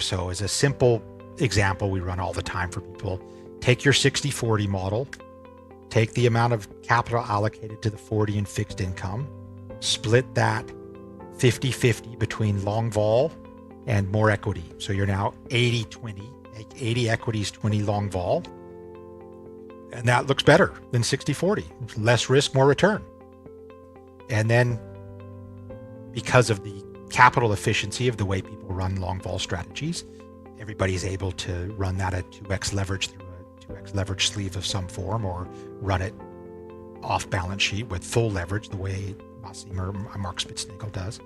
So as a simple example we run all the time for people, take your 60-40 model, take the amount of capital allocated to the 40 in fixed income, split that 50-50 between long vol and more equity. So you're now 80-20, 80 equities, 20 long vol. And that looks better than 60-40. Less risk, more return. And then because of the capital efficiency of the way people run long vol strategies, everybody's able to run that at 2x leverage through a 2x leverage sleeve of some form, or run it off balance sheet with full leverage the way Nassim or Mark Spitznagel does.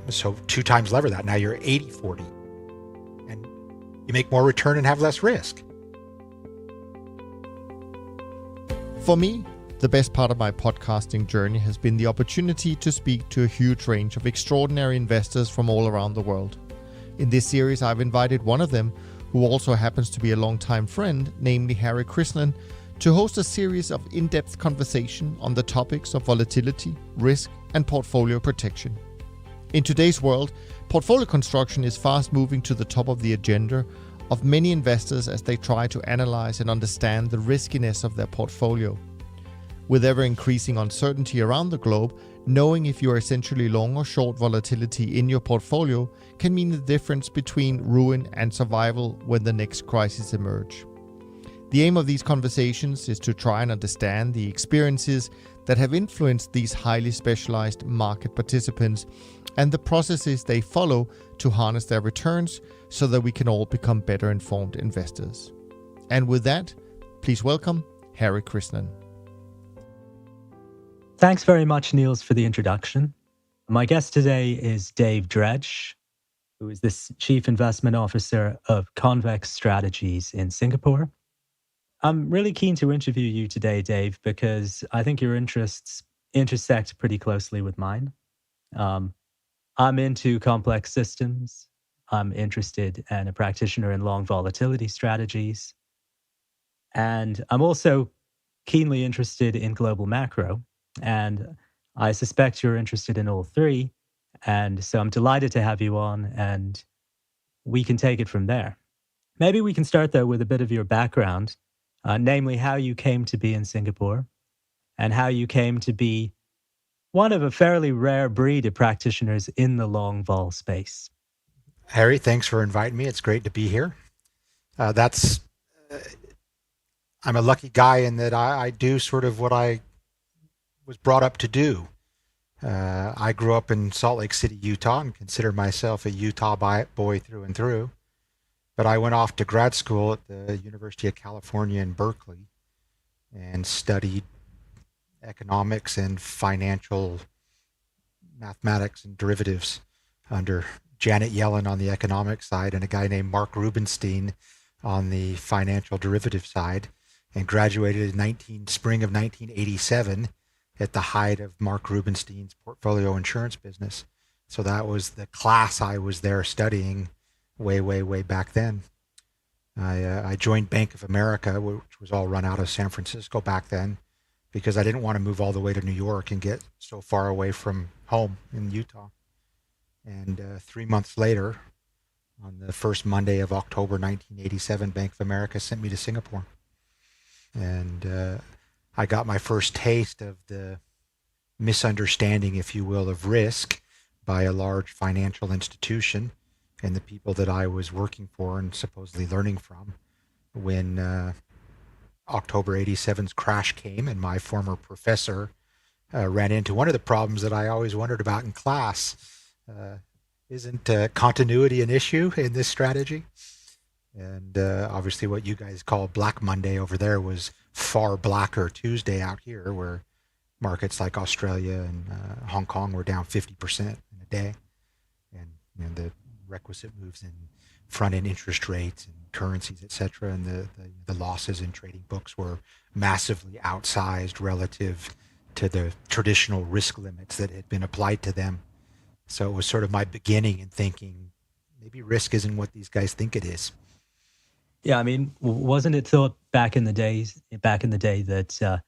So 2 times lever that. Now you're 80-40. And you make more return and have less risk. For me, the best part of my podcasting journey has been the opportunity to speak to a huge range of extraordinary investors from all around the world. In this series, I've invited one of them, who also happens to be a longtime friend, namely Harry Krishnan, to host a series of in-depth conversation on the topics of volatility, risk, and portfolio protection. In today's world, portfolio construction is fast moving to the top of the agenda of many investors as they try to analyze and understand the riskiness of their portfolio. With ever-increasing uncertainty around the globe, knowing if you are essentially long or short volatility in your portfolio can mean the difference between ruin and survival when the next crisis emerge. The aim of these conversations is to try and understand the experiences that have influenced these highly specialized market participants and the processes they follow to harness their returns so that we can all become better informed investors. And with that, please welcome Harry Krishnan. Thanks very much, Niels, for the introduction. My guest today is Dave Dredge, who is the Chief Investment Officer of Convex Strategies in Singapore. I'm really keen to interview you today, Dave, because I think your interests intersect pretty closely with mine. I'm into complex systems. I'm interested and a practitioner in long volatility strategies. And I'm also keenly interested in global macro. And I suspect you're interested in all three. And so I'm delighted to have you on, and we can take it from there. Maybe we can start, though, with a bit of your background, namely how you came to be in Singapore and how you came to be one of a fairly rare breed of practitioners in the long vol space. Harry, thanks for inviting me. It's great to be here. I'm a lucky guy in that I do sort of what I was brought up to do. I grew up in Salt Lake City, Utah, and consider myself a Utah boy through and through. But I went off to grad school at the University of California in Berkeley and studied economics and financial mathematics and derivatives under Janet Yellen on the economic side and a guy named Mark Rubenstein on the financial derivative side, and graduated in spring of 1987 at the height of Mark Rubenstein's portfolio insurance business. So that was the class I was there studying way back then. I joined Bank of America, which was all run out of San Francisco back then, because I didn't want to move all the way to New York and get so far away from home in Utah. And 3 months later, on the first Monday of October 1987, Bank of America sent me to Singapore. And I got my first taste of the misunderstanding, if you will, of risk by a large financial institution and the people that I was working for and supposedly learning from when October 87's crash came, and my former professor ran into one of the problems that I always wondered about in class. Isn't continuity an issue in this strategy? And obviously what you guys call Black Monday over there was far blacker Tuesday out here, where markets like Australia and Hong Kong were down 50% in a day. And the requisite moves in front-end interest rates and currencies, et cetera, and the losses in trading books were massively outsized relative to the traditional risk limits that had been applied to them. So it was sort of my beginning in thinking, maybe risk isn't what these guys think it is. Yeah, I mean, wasn't it thought back in the day that,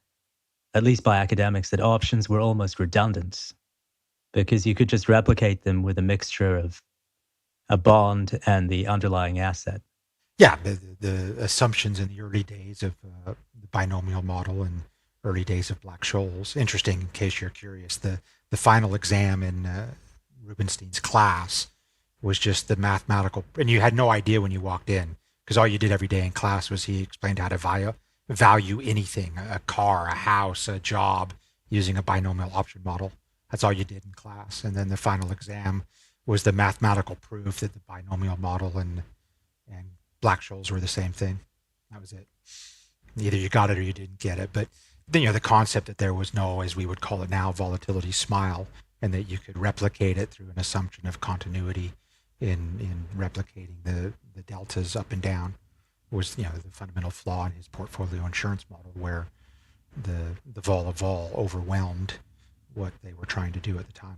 at least by academics, that options were almost redundant because you could just replicate them with a mixture of a bond and the underlying asset. Yeah, the assumptions in the early days of the binomial model and early days of Black-Scholes. Interesting, in case you're curious, the final exam in Rubinstein's class was just the mathematical, and you had no idea when you walked in, because all you did every day in class was he explained how to value anything, a car, a house, a job, using a binomial option model. That's all you did in class. And then the final exam was the mathematical proof that the binomial model and Black-Scholes were the same thing. That was it. Either you got it or you didn't get it. But then, the concept that there was no, as we would call it now, volatility smile, and that you could replicate it through an assumption of continuity in replicating the deltas up and down was, the fundamental flaw in his portfolio insurance model, where the vol of vol overwhelmed what they were trying to do at the time.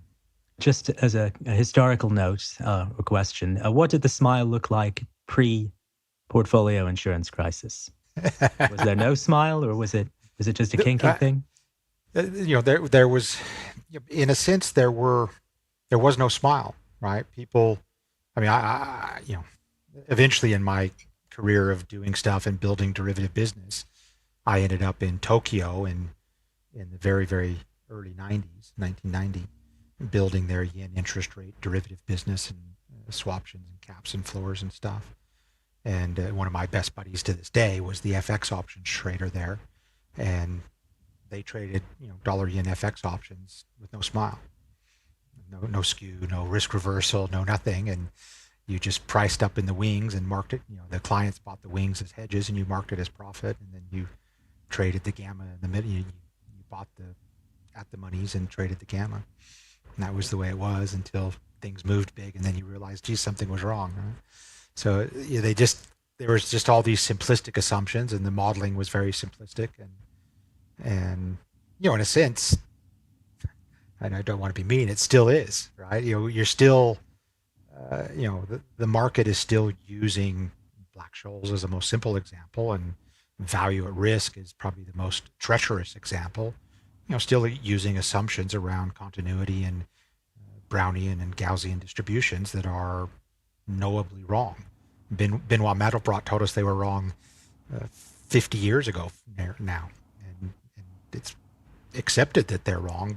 Just as a historical note or question, what did the smile look like pre-portfolio insurance crisis? Was there no smile, or was it just a kinky thing? There was, in a sense, there was no smile, right? People, I eventually in my career of doing stuff and building derivative business, I ended up in Tokyo in the very, very early 90s, 1990, building their yen interest rate derivative business and swaptions and caps and floors and stuff. And one of my best buddies to this day was the FX options trader there. And they traded, dollar yen FX options with no smile, no skew, no risk reversal, no nothing. And you just priced up in the wings and marked it. The clients bought the wings as hedges and you marked it as profit. And then you traded the gamma in the middle. You bought at the monies and traded the gamma. And that was the way it was until things moved big. And then you realized, geez, something was wrong. Right? So there was just all these simplistic assumptions, and the modeling was very simplistic. And in a sense, and I don't want to be mean, it still is, right? You're still, the market is still using Black-Scholes as the most simple example, and value at risk is probably the most treacherous example. Still using assumptions around continuity and Brownian and Gaussian distributions that are knowably wrong. Benoit Mandelbrot told us they were wrong 50 years ago now, and it's accepted that they're wrong,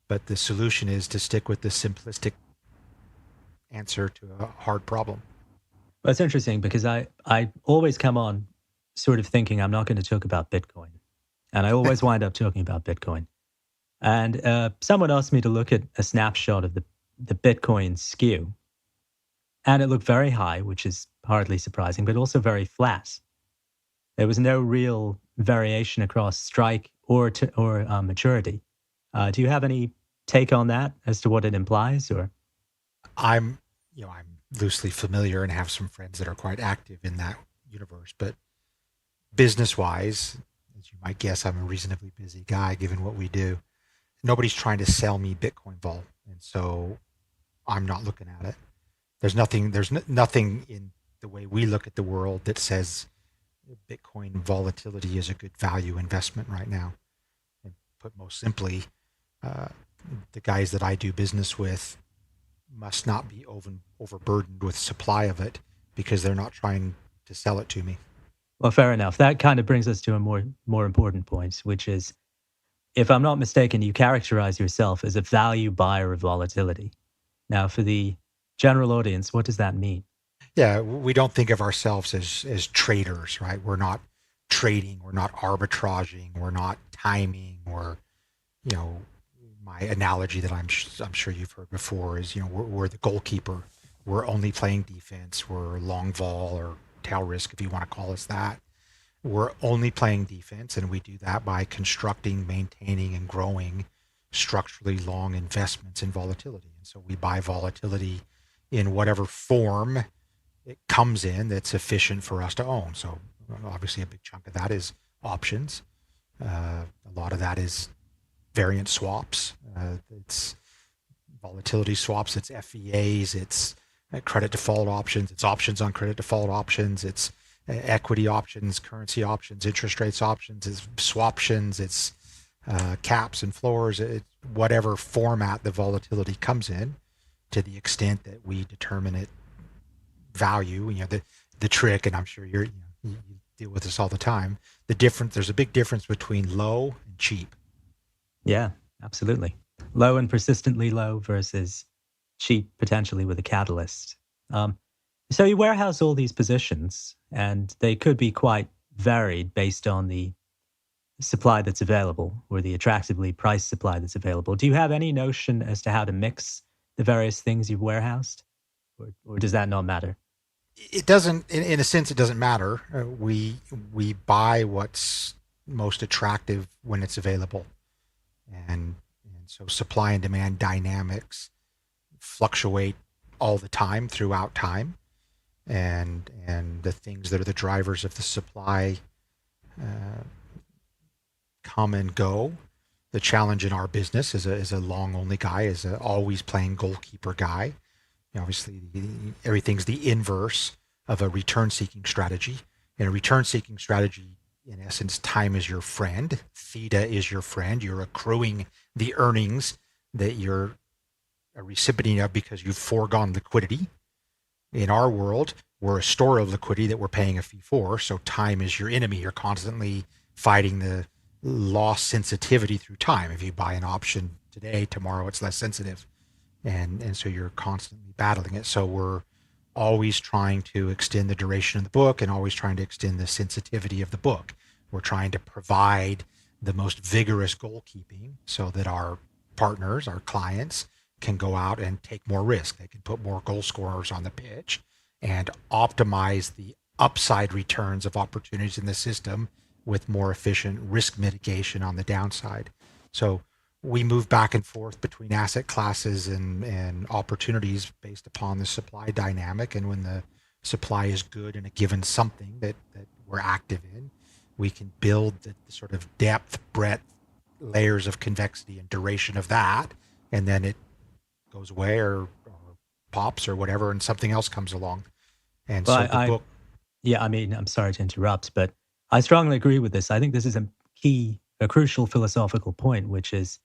but the solution is to stick with the simplistic answer to a hard problem. Well, it's interesting because I always come on sort of thinking I'm not going to talk about Bitcoin, and I always wind up talking about Bitcoin. And someone asked me to look at a snapshot of the Bitcoin skew, and it looked very high, which is hardly surprising, but also very flat. There was no real variation across strike or maturity. Do you have any take on that as to what it implies? Or I'm loosely familiar and have some friends that are quite active in that universe, but business-wise, as you might guess, I'm a reasonably busy guy given what we do. Nobody's trying to sell me Bitcoin vol, and so I'm not looking at it. There's nothing in the way we look at the world that says Bitcoin volatility is a good value investment right now. And put most simply, the guys that I do business with must not be overburdened with supply of it because they're not trying to sell it to me. Well, fair enough. That kind of brings us to a more important point, which is, if I'm not mistaken, you characterize yourself as a value buyer of volatility. Now, for the general audience, what does that mean? Yeah, we don't think of ourselves as traders, right? We're not trading, we're not arbitraging, we're not timing, or, my analogy that I'm sure you've heard before is, we're the goalkeeper. We're only playing defense. We're long vol or tail risk, if you want to call us that. We're only playing defense, and we do that by constructing, maintaining, and growing structurally long investments in volatility. And so we buy volatility in whatever form it comes in that's efficient for us to own. So obviously a big chunk of that is options. A lot of that is variance swaps. It's volatility swaps. It's FVAs. It's credit default options. It's options on credit default options. It's equity options, currency options, interest rates options. It's swaptions. It's caps and floors. Whatever format the volatility comes in, to the extent that we determine it value. The trick, and I'm sure you deal with this all the time. There's a big difference between low and cheap. Yeah, absolutely. Low and persistently low versus cheap, potentially with a catalyst. So you warehouse all these positions, and they could be quite varied based on the supply that's available or the attractively priced supply that's available. Do you have any notion as to how to mix the various things you've warehoused, or does that not matter? It doesn't, in a sense, it doesn't matter. We buy what's most attractive when it's available, and so supply and demand dynamics fluctuate all the time throughout time, and the things that are the drivers of the supply come and go. The challenge in our business is a long only guy, is a always playing goalkeeper guy. Obviously, everything's the inverse of a return seeking strategy. In a return seeking strategy, in essence, time is your friend. Theta is your friend. You're accruing the earnings that you're a recipient of because you've foregone liquidity. In our world, we're a store of liquidity that we're paying a fee for. So time is your enemy. You're constantly fighting the loss sensitivity through time. If you buy an option today, tomorrow it's less sensitive. And so you're constantly battling it. So we're always trying to extend the duration of the book and always trying to extend the sensitivity of the book. We're trying to provide the most vigorous goalkeeping so that our partners, our clients, can go out and take more risk. They can put more goal scorers on the pitch and optimize the upside returns of opportunities in the system with more efficient risk mitigation on the downside. So we move back and forth between asset classes and opportunities based upon the supply dynamic. And when the supply is good in a given something that we're active in, we can build the sort of depth, breadth, layers of convexity and duration of that. And then it goes away or pops or whatever, and something else comes along. And Well, so the book. Yeah, I mean, I'm sorry to interrupt, but I strongly agree with this. I think this is a crucial philosophical point, which is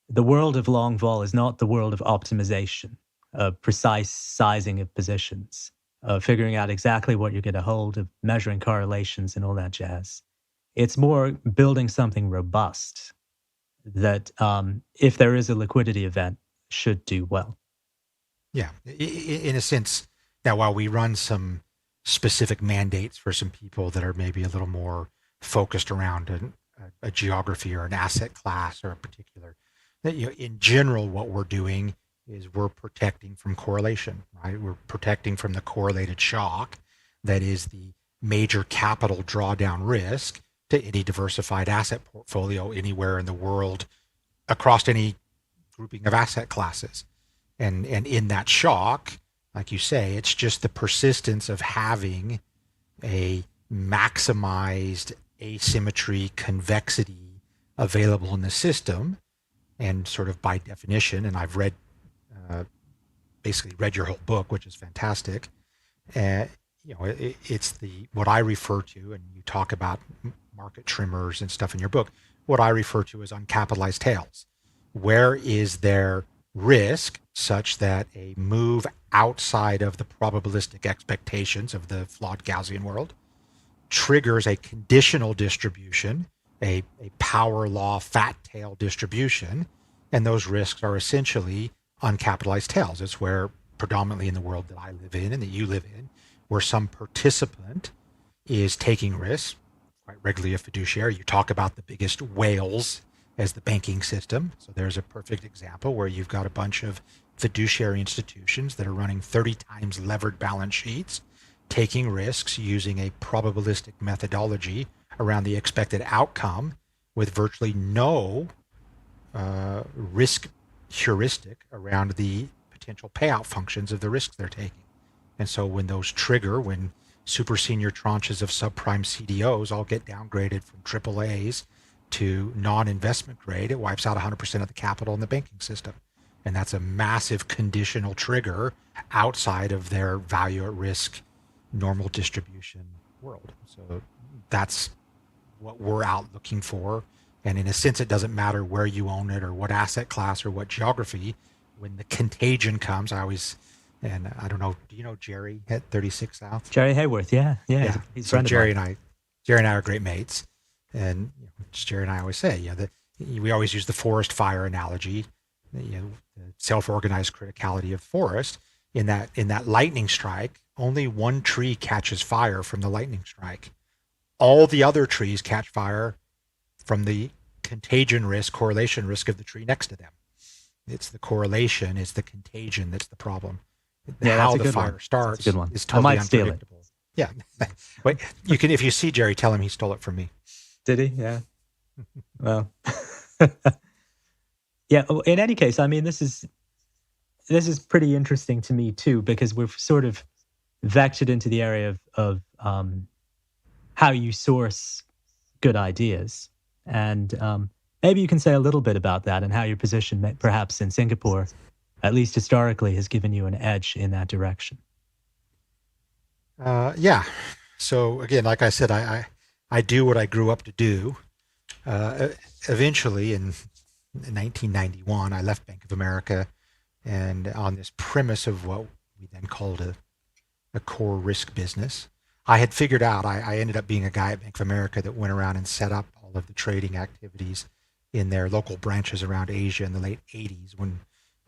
the world of long vol is not the world of optimization, of precise sizing of positions, of figuring out exactly what you're going to hold, of measuring correlations and all that jazz. It's more building something robust that, if there is a liquidity event, should do well. Yeah, in a sense. Now, while we run some specific mandates for some people that are maybe a little more focused around a geography or an asset class or a particular, in general, what we're doing is we're protecting from correlation, right? We're protecting from the correlated shock that is the major capital drawdown risk to any diversified asset portfolio anywhere in the world across any grouping of asset classes. And in that shock, like you say, it's just the persistence of having a maximized asymmetry convexity available in the system. And sort of by definition, and I've basically read your whole book, which is fantastic. It's what I refer to, and you talk about market trimmers and stuff in your book, what I refer to as uncapitalized tails. Where is there risk such that a move outside of the probabilistic expectations of the flawed Gaussian world triggers a conditional distribution, a power law fat tail distribution, and those risks are essentially uncapitalized tails. It's where predominantly in the world that I live in and that you live in, where some participant is taking risks, quite regularly a fiduciary. You talk about the biggest whales as the banking system. So there's a perfect example where you've got a bunch of fiduciary institutions that are running 30 times levered balance sheets, taking risks using a probabilistic methodology around the expected outcome with virtually no risk heuristic around the potential payout functions of the risks they're taking. And so when those trigger, when super senior tranches of subprime CDOs all get downgraded from AAAs to non-investment grade, it wipes out 100% of the capital in the banking system. And that's a massive conditional trigger outside of their value at risk normal distribution world. So that's what we're out looking for. And in a sense, it doesn't matter where you own it or what asset class or what geography. When the contagion comes, I always And I don't know, do you know Jerry at 36 South? Jerry Hayworth, yeah. Yeah. He's a So friend of mine. Jerry and I are great mates. And Jerry and I always say, we always use the forest fire analogy, the self-organized criticality of forest. In that lightning strike, only one tree catches fire from the lightning strike. All the other trees catch fire from the contagion risk, correlation risk of the tree next to them. It's the correlation, it's the contagion that's the problem. Yeah, How that's a the good fire one. starts That's a good one. is I totally might steal it. unpredictable. Yeah. Wait, if you see Jerry, tell him he stole it from me. Did he? Yeah. Well, yeah. In any case, I mean, this is pretty interesting to me too, because we've sort of vectored into the area of how you source good ideas, and maybe you can say a little bit about that and how your position, perhaps in Singapore, at least historically, has given you an edge in that direction. Yeah. So again, like I said, I do what I grew up to do. Eventually, in 1991, I left Bank of America, and on this premise of what we then called a core risk business, I had figured out, I ended up being a guy at Bank of America that went around and set up all of the trading activities in their local branches around Asia in the late 80s, when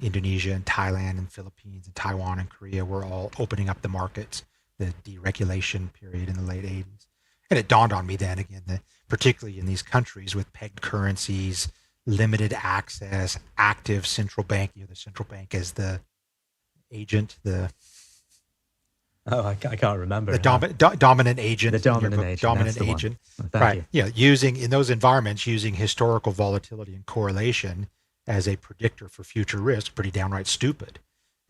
Indonesia and Thailand and Philippines and Taiwan and Korea were all opening up the markets, the deregulation period in the late 80s. And it dawned on me then again that particularly in these countries with pegged currencies, limited access, active central bank, the central bank as the agent, Oh, I can't remember. the dominant agent, The dominant agent. dominant That's the agent, one. Thank right? you. Yeah, using in those environments, using historical volatility and correlation as a predictor for future risk, pretty downright stupid.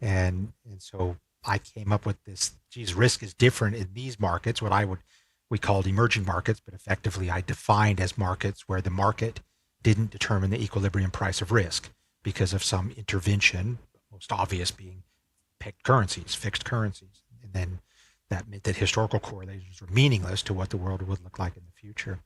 And so I came up with this. Geez, risk is different in these markets. What we called emerging markets, but effectively I defined as markets where the market didn't determine the equilibrium price of risk because of some intervention, most obvious being pegged currencies, fixed currencies. And then that meant that historical correlations were meaningless to what the world would look like in the future.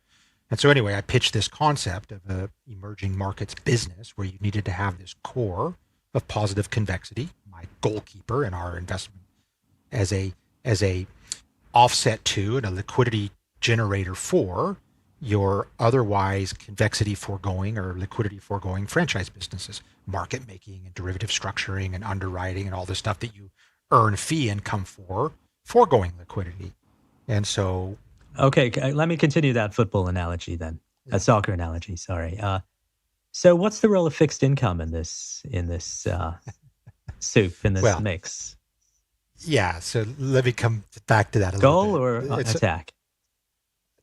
And so anyway, I pitched this concept of a emerging markets business where you needed to have this core of positive convexity, my goalkeeper in our investment, as a offset to and a liquidity generator for your otherwise convexity foregoing or liquidity foregoing franchise businesses, market making and derivative structuring and underwriting and all the stuff that you earn fee income for foregoing liquidity. And so, Okay, let me continue that football analogy then. A soccer analogy, sorry. So what's the role of fixed income in this soup, in this mix? Yeah, so let me come back to that a Goal little bit. or attack?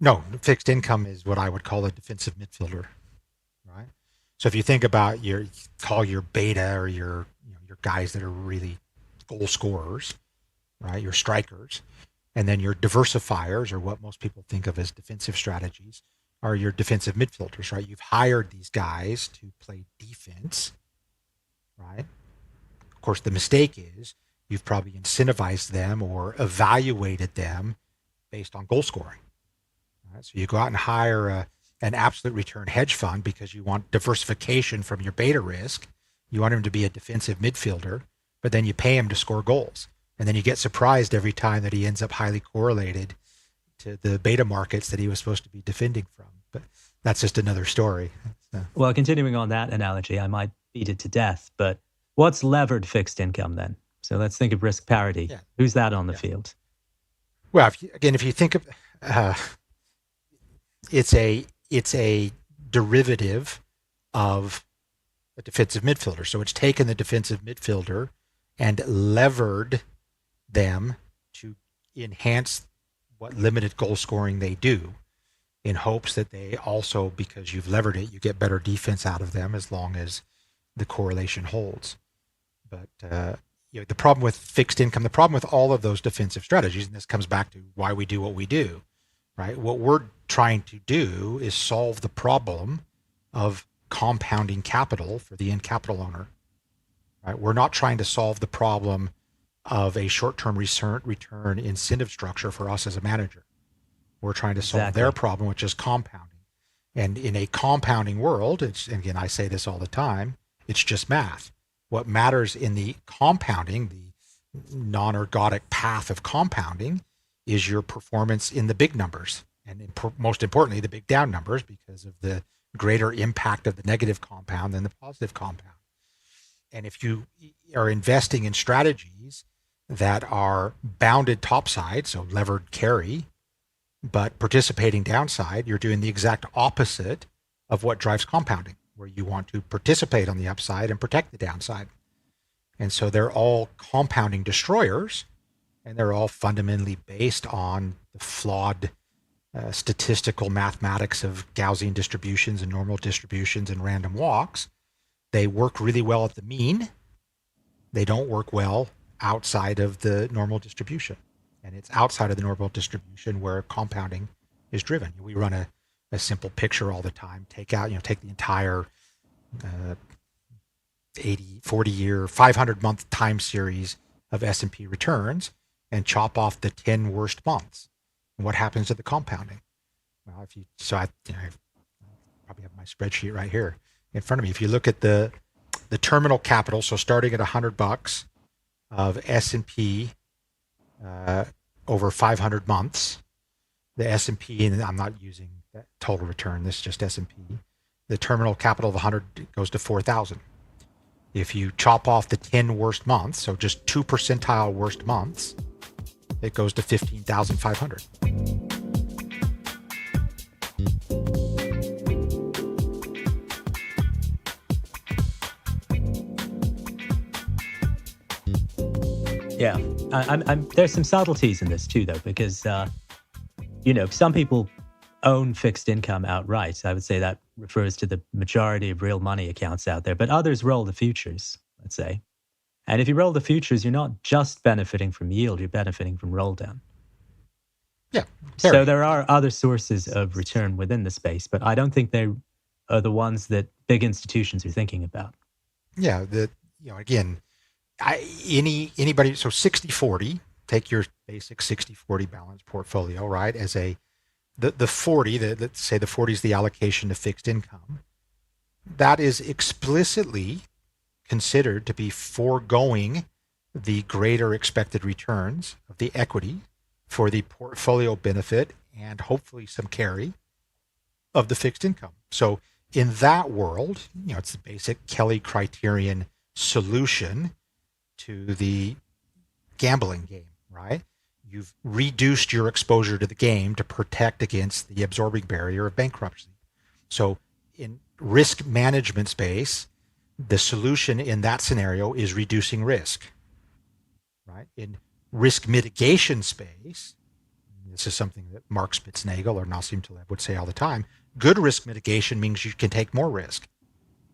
No, fixed income is what I would call a defensive midfielder, right? So if you think about your beta or your guys that are really goal scorers, right? Your strikers, and then your diversifiers, or what most people think of as defensive strategies, are your defensive midfielders, right? You've hired these guys to play defense, right? Of course, the mistake is you've probably incentivized them or evaluated them based on goal scoring. Right? So you go out and hire an absolute return hedge fund because you want diversification from your beta risk. You want him to be a defensive midfielder, but then you pay him to score goals. And then you get surprised every time that he ends up highly correlated to the beta markets that he was supposed to be defending from. But that's just another story. So. Well, continuing on that analogy, I might beat it to death, but what's levered fixed income then? So let's think of risk parity. Yeah. Who's that on the field? Well, if you think of, it's a derivative of a defensive midfielder. So it's taken the defensive midfielder and levered them to enhance what limited goal scoring they do, in hopes that they also, because you've levered it, you get better defense out of them as long as the correlation holds. But the problem with fixed income, the problem with all of those defensive strategies, and this comes back to why we do what we do, right? What we're trying to do is solve the problem of compounding capital for the end capital owner. Right? We're not trying to solve the problem of a short-term return incentive structure for us as a manager. We're trying to solve their problem, which is compounding. And in a compounding world, again, I say this all the time, it's just math. What matters in the compounding, non-ergodic path of compounding is your performance in the big numbers, and most importantly, the big down numbers, because of the greater impact of the negative compound than the positive compound. And if you are investing in strategies that are bounded topside, so levered carry, but participating downside, you're doing the exact opposite of what drives compounding, where you want to participate on the upside and protect the downside. And so they're all compounding destroyers, and they're all fundamentally based on the flawed statistical mathematics of Gaussian distributions and normal distributions and random walks. They work really well at the mean. They don't work well outside of the normal distribution. And it's outside of the normal distribution where compounding is driven. We run a simple picture all the time. Take the entire 80, 40-year, 500-month time series of S&P returns and chop off the 10 worst months. And what happens to the compounding? Well, I probably have my spreadsheet right here in front of me. If you look at the terminal capital, so starting at $100 of S&P over 500 months, the S&P, and I'm not using that total return, this is just S&P, the terminal capital of 100 goes to 4,000. If you chop off the 10 worst months, so just 2 percentile worst months, it goes to 15,500. Yeah, there's some subtleties in this too, though, because some people own fixed income outright. I would say that refers to the majority of real money accounts out there, but others roll the futures, let's say. And if you roll the futures, you're not just benefiting from yield, you're benefiting from roll down. Yeah. So there are other sources of return within the space, but I don't think they are the ones that big institutions are thinking about. Yeah. Again, anybody, so 60-40, take your basic 60-40 balanced portfolio, right? As the 40, let's say the 40 is the allocation to fixed income. That is explicitly considered to be foregoing the greater expected returns of the equity for the portfolio benefit and hopefully some carry of the fixed income. So in that world, it's the basic Kelly criterion solution to the gambling game, right? You've reduced your exposure to the game to protect against the absorbing barrier of bankruptcy. So in risk management space, the solution in that scenario is reducing risk, right? In risk mitigation space, this is something that Mark Spitznagel or Nassim Taleb would say all the time, good risk mitigation means you can take more risk.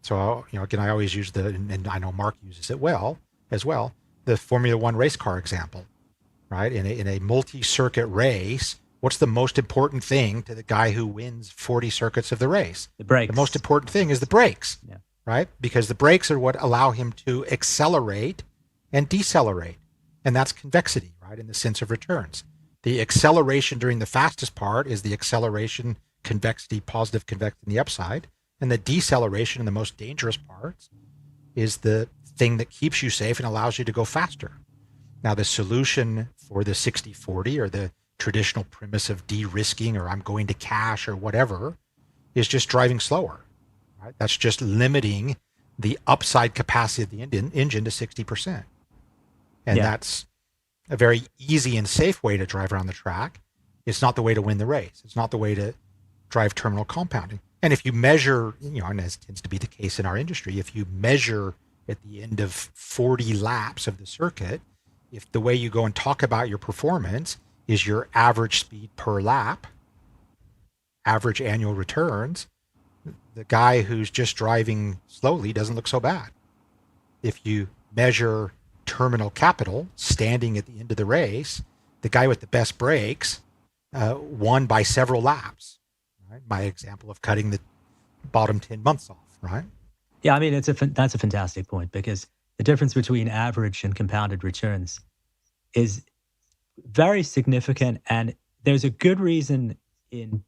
So, again, I always use and I know Mark uses it as well, the Formula One race car example, right? In a multi-circuit race, what's the most important thing to the guy who wins 40 circuits of the race? The brakes. The most important thing is the brakes, yeah. Right? Because the brakes are what allow him to accelerate and decelerate. And that's convexity, right? In the sense of returns. The acceleration during the fastest part is the acceleration, convexity, positive convexity in the upside. And the deceleration in the most dangerous parts is the thing that keeps you safe and allows you to go faster. Now, the solution for the 60-40 or the traditional premise of de-risking or I'm going to cash or whatever is just driving slower. Right? That's just limiting the upside capacity of the engine to 60%. And that's a very easy and safe way to drive around the track. It's not the way to win the race. It's not the way to drive terminal compounding. And if you measure, and as tends to be the case in our industry, if you measure at the end of 40 laps of the circuit, if the way you go and talk about your performance is your average speed per lap, average annual returns, the guy who's just driving slowly doesn't look so bad. If you measure terminal capital standing at the end of the race, the guy with the best brakes won by several laps. Right? My example of cutting the bottom 10 months off, right? Yeah, I mean, that's a fantastic point because the difference between average and compounded returns is very significant. And there's a good reason in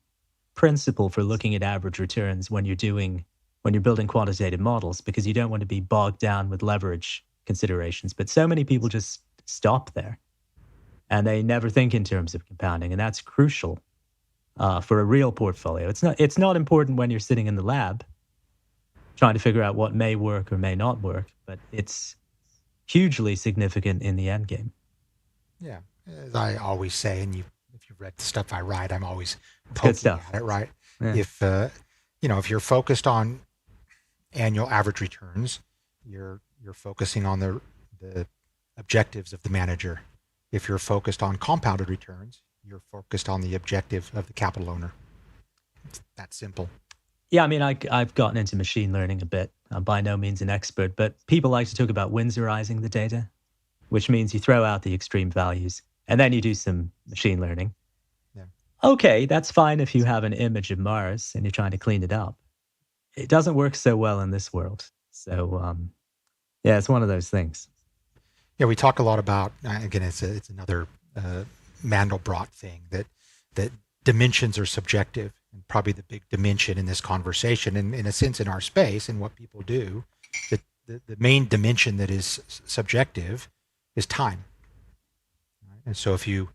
principle for looking at average returns when you're building quantitative models, because you don't want to be bogged down with leverage considerations. But so many people just stop there. And they never think in terms of compounding. And that's crucial for a real portfolio. It's not important when you're sitting in the lab trying to figure out what may work or may not work, but it's hugely significant in the end game. Yeah, as I always say, and if you've read the stuff I write, I'm always It's good poking stuff. at it, right? Yeah. If you're focused on annual average returns, you're focusing on the objectives of the manager. If you're focused on compounded returns, you're focused on the objective of the capital owner. It's that simple. Yeah, I mean, I've gotten into machine learning a bit. I'm by no means an expert, but people like to talk about Windsorizing the data, which means you throw out the extreme values and then you do some machine learning. Yeah. Okay, that's fine if you have an image of Mars and you're trying to clean it up. It doesn't work so well in this world. So, yeah, it's one of those things. Yeah, we talk a lot about, again, it's another Mandelbrot thing, that dimensions are subjective. And probably the big dimension in this conversation, and in a sense in our space and what people do, the main dimension that is subjective is time. Right? And so if you're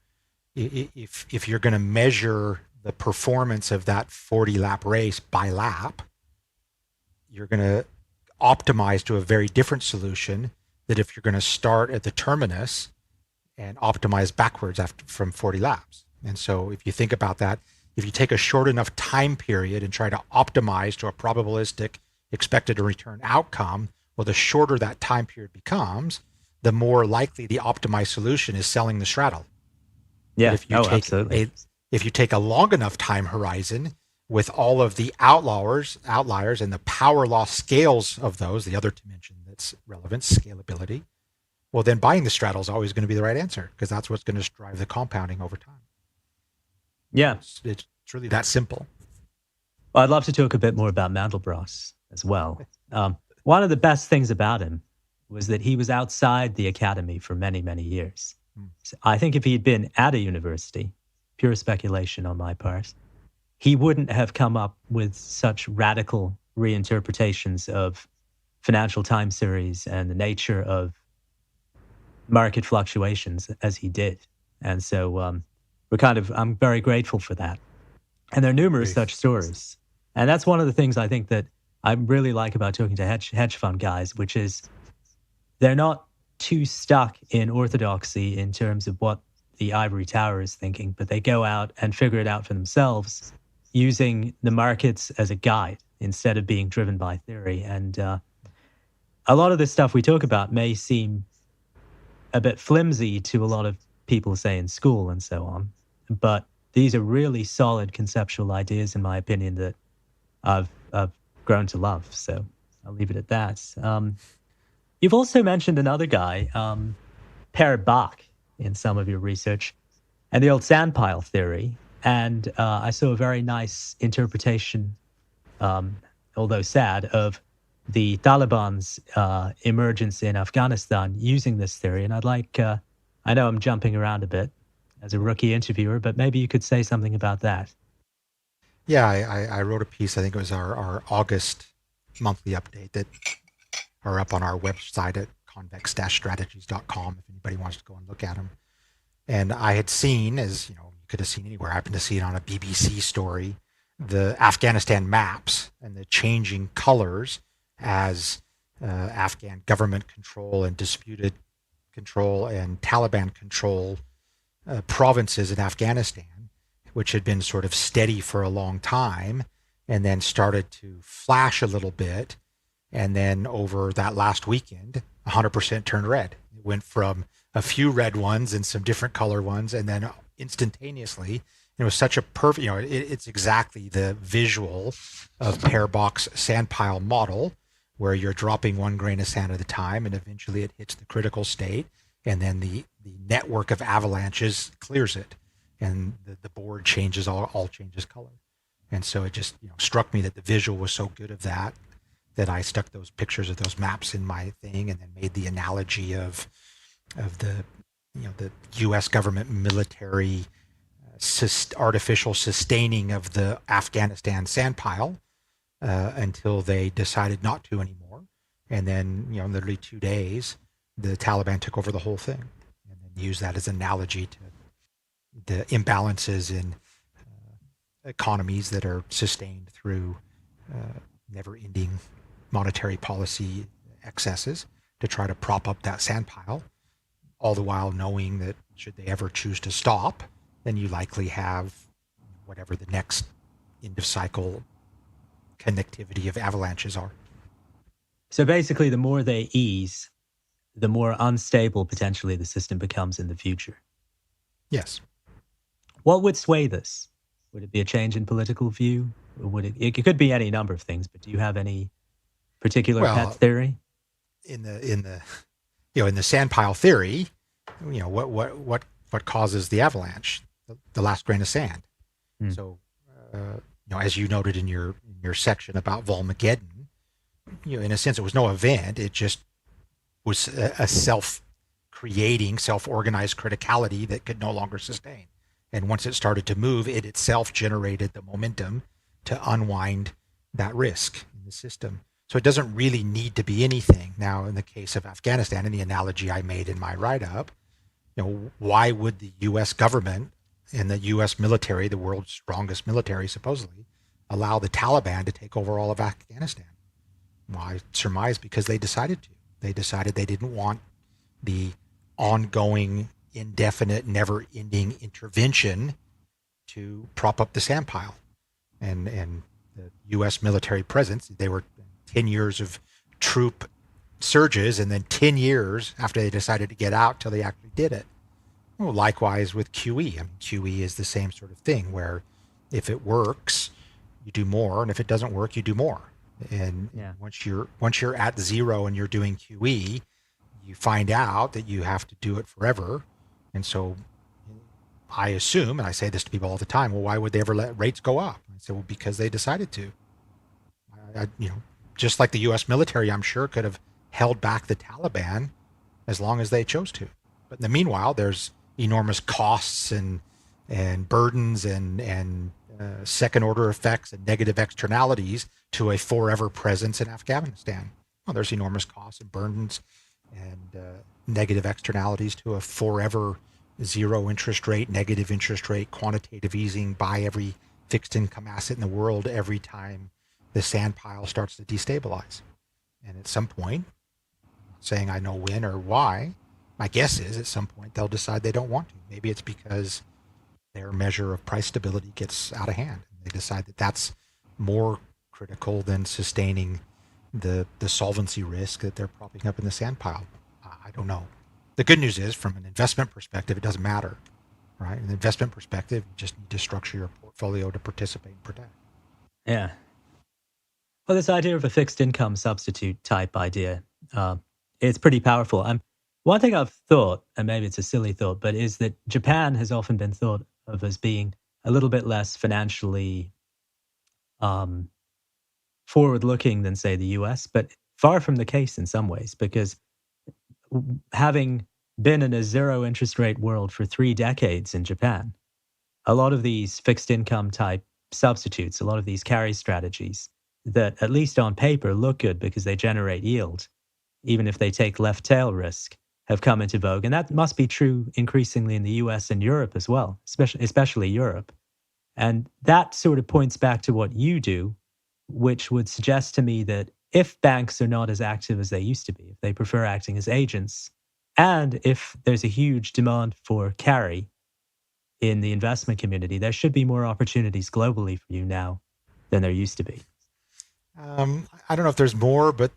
going to measure the performance of that 40 lap race by lap, you're going to optimize to a very different solution than if you're going to start at the terminus and optimize backwards from 40 laps. And so if you think about that, if you take a short enough time period and try to optimize to a probabilistic expected return outcome, well, the shorter that time period becomes, the more likely the optimized solution is selling the straddle. Yeah, absolutely. If you take a long enough time horizon with all of the outliers and the power loss scales of those, the other dimension that's relevant, scalability, well, then buying the straddle is always going to be the right answer because that's what's going to drive the compounding over time. Yeah. It's really that simple. Well, I'd love to talk a bit more about Mandelbrot as well. One of the best things about him was that he was outside the academy for many, many years. So I think if he'd been at a university, pure speculation on my part, he wouldn't have come up with such radical reinterpretations of financial time series and the nature of market fluctuations as he did. And so I'm very grateful for that. And there are numerous such stories. And that's one of the things I think that I really like about talking to hedge fund guys, which is they're not too stuck in orthodoxy in terms of what the ivory tower is thinking, but they go out and figure it out for themselves using the markets as a guide instead of being driven by theory. And a lot of this stuff we talk about may seem a bit flimsy to a lot of people, say, in school and so on. But these are really solid conceptual ideas, in my opinion, that I've grown to love. So I'll leave it at that. You've also mentioned another guy, Per Bach, in some of your research, and the old Sandpile Theory. And I saw a very nice interpretation, although sad, of the Taliban's emergence in Afghanistan using this theory. And I'd like, I know I'm jumping around a bit as a rookie interviewer, but maybe you could say something about that. Yeah, I wrote a piece, I think it was our August monthly update that are up on our website at convex-strategies.com if anybody wants to go and look at them. And I had seen, as you could have seen anywhere, I happened to see it on a BBC story, the Afghanistan maps and the changing colors as Afghan government control and disputed control and Taliban control provinces in Afghanistan, which had been sort of steady for a long time and then started to flash a little bit. And then over that last weekend, 100% turned red. It went from a few red ones and some different color ones, and then instantaneously, it was such a perfect, it's exactly the visual of Per Bach's sandpile model, where you're dropping one grain of sand at a time, and eventually it hits the critical state, and then the network of avalanches clears it, and the board changes, all changes color. And so it just struck me that the visual was so good of that I stuck those pictures of those maps in my thing, and then made the analogy of the the U.S. government military artificial sustaining of the Afghanistan sandpile until they decided not to anymore, and then literally 2 days the Taliban took over the whole thing, and use that as an analogy to the imbalances in economies that are sustained through never-ending monetary policy excesses to try to prop up that sandpile, all the while knowing that should they ever choose to stop, then you likely have whatever the next end of cycle connectivity of avalanches are. So basically, the more they ease, the more unstable potentially the system becomes in the future. Yes. What would sway this? Would it be a change in political view? Or would it could be any number of things, but do you have any particular pet theory? In the Sandpile Theory, what causes the avalanche? The last grain of sand. So, as you noted in your section about Volmageddon, in a sense, it was no event. It just was a self-creating, self-organized criticality that could no longer sustain. And once it started to move, it itself generated the momentum to unwind that risk in the system. So it doesn't really need to be anything. Now, in the case of Afghanistan, and the analogy I made in my write-up, why would the U.S. government and the U.S. military, the world's strongest military supposedly, allow the Taliban to take over all of Afghanistan? Well, I surmise because they decided to. They decided they didn't want the ongoing, indefinite, never-ending intervention to prop up the sandpile. And the U.S. military presence, they were 10 years of troop surges and then 10 years after they decided to get out till they actually did it. Well, likewise with QE. I mean, QE is the same sort of thing where if it works, you do more, and if it doesn't work, you do more. And once you're at zero and you're doing QE, you find out that you have to do it forever. And so I assume, and I say this to people all the time, well, why would they ever let rates go up? I say, well, because they decided to. Just like the U.S. military, I'm sure, could have held back the Taliban as long as they chose to. But in the meanwhile, there's enormous costs and burdens and second order effects and negative externalities to a forever presence in Afghanistan. Well, there's enormous costs and burdens and negative externalities to a forever zero interest rate, negative interest rate, quantitative easing, buy every fixed income asset in the world every time the sand pile starts to destabilize. And at some point, I'm not saying I know when or why, my guess is at some point they'll decide they don't want to. Maybe it's because their measure of price stability gets out of hand. They decide that that's more critical than sustaining the solvency risk that they're propping up in the sand pile. I don't know. The good news is, from an investment perspective, it doesn't matter, right? In an investment perspective, you just need to structure your portfolio to participate and protect. Yeah. Well, this idea of a fixed income substitute type idea, it's pretty powerful. One thing I've thought, and maybe it's a silly thought, but is that Japan has often been thought of as being a little bit less financially forward-looking than, say, the US, but far from the case in some ways, because having been in a zero interest rate world for 3 decades in Japan, a lot of these fixed income type substitutes, a lot of these carry strategies that, at least on paper, look good because they generate yield, even if they take left tail risk, have come into vogue. And that must be true increasingly in the US and Europe as well, especially Europe. And that sort of points back to what you do, which would suggest to me that if banks are not as active as they used to be, if they prefer acting as agents, and if there's a huge demand for carry in the investment community, there should be more opportunities globally for you now than there used to be. I don't know if there's more, but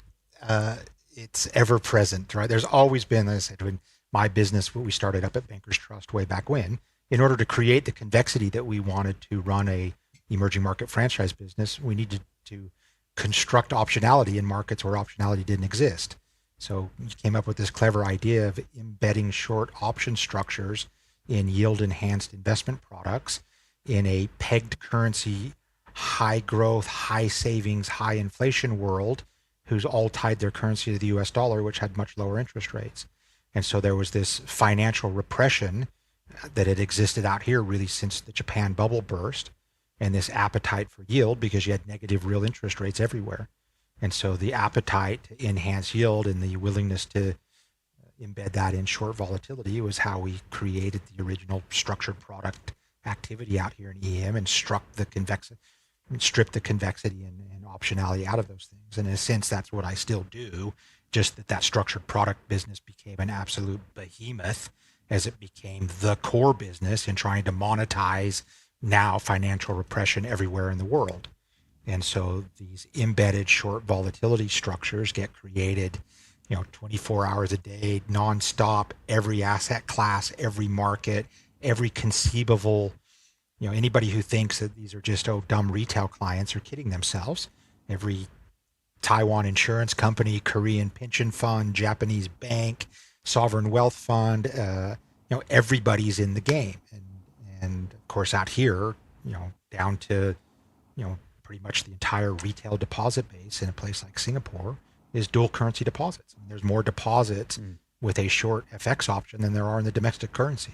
it's ever present, right? There's always been, as I said, in my business, we started up at Bankers Trust way back when, in order to create the convexity that we wanted to run a emerging market franchise business, we needed to construct optionality in markets where optionality didn't exist. So we came up with this clever idea of embedding short option structures in yield enhanced investment products in a pegged currency, high growth, high savings, high inflation world who's all tied their currency to the US dollar, which had much lower interest rates. And so there was this financial repression that had existed out here really since the Japan bubble burst, and this appetite for yield because you had negative real interest rates everywhere. And so the appetite to enhance yield and the willingness to embed that in short volatility. It was how we created the original structured product activity out here in EM and stripped the convexity and optionality out of those things. And in a sense, that's what I still do, just that structured product business became an absolute behemoth as it became the core business in trying to monetize now financial repression everywhere in the world. And so these embedded short volatility structures get created, 24 hours a day, nonstop, every asset class, every market, every conceivable, anybody who thinks that these are just, dumb retail clients are kidding themselves. Every Taiwan insurance company, Korean pension fund, Japanese bank, sovereign wealth fund, everybody's in the game. And of course out here, down to, pretty much the entire retail deposit base in a place like Singapore is dual currency deposits. I mean, there's more deposits with a short FX option than there are in the domestic currency.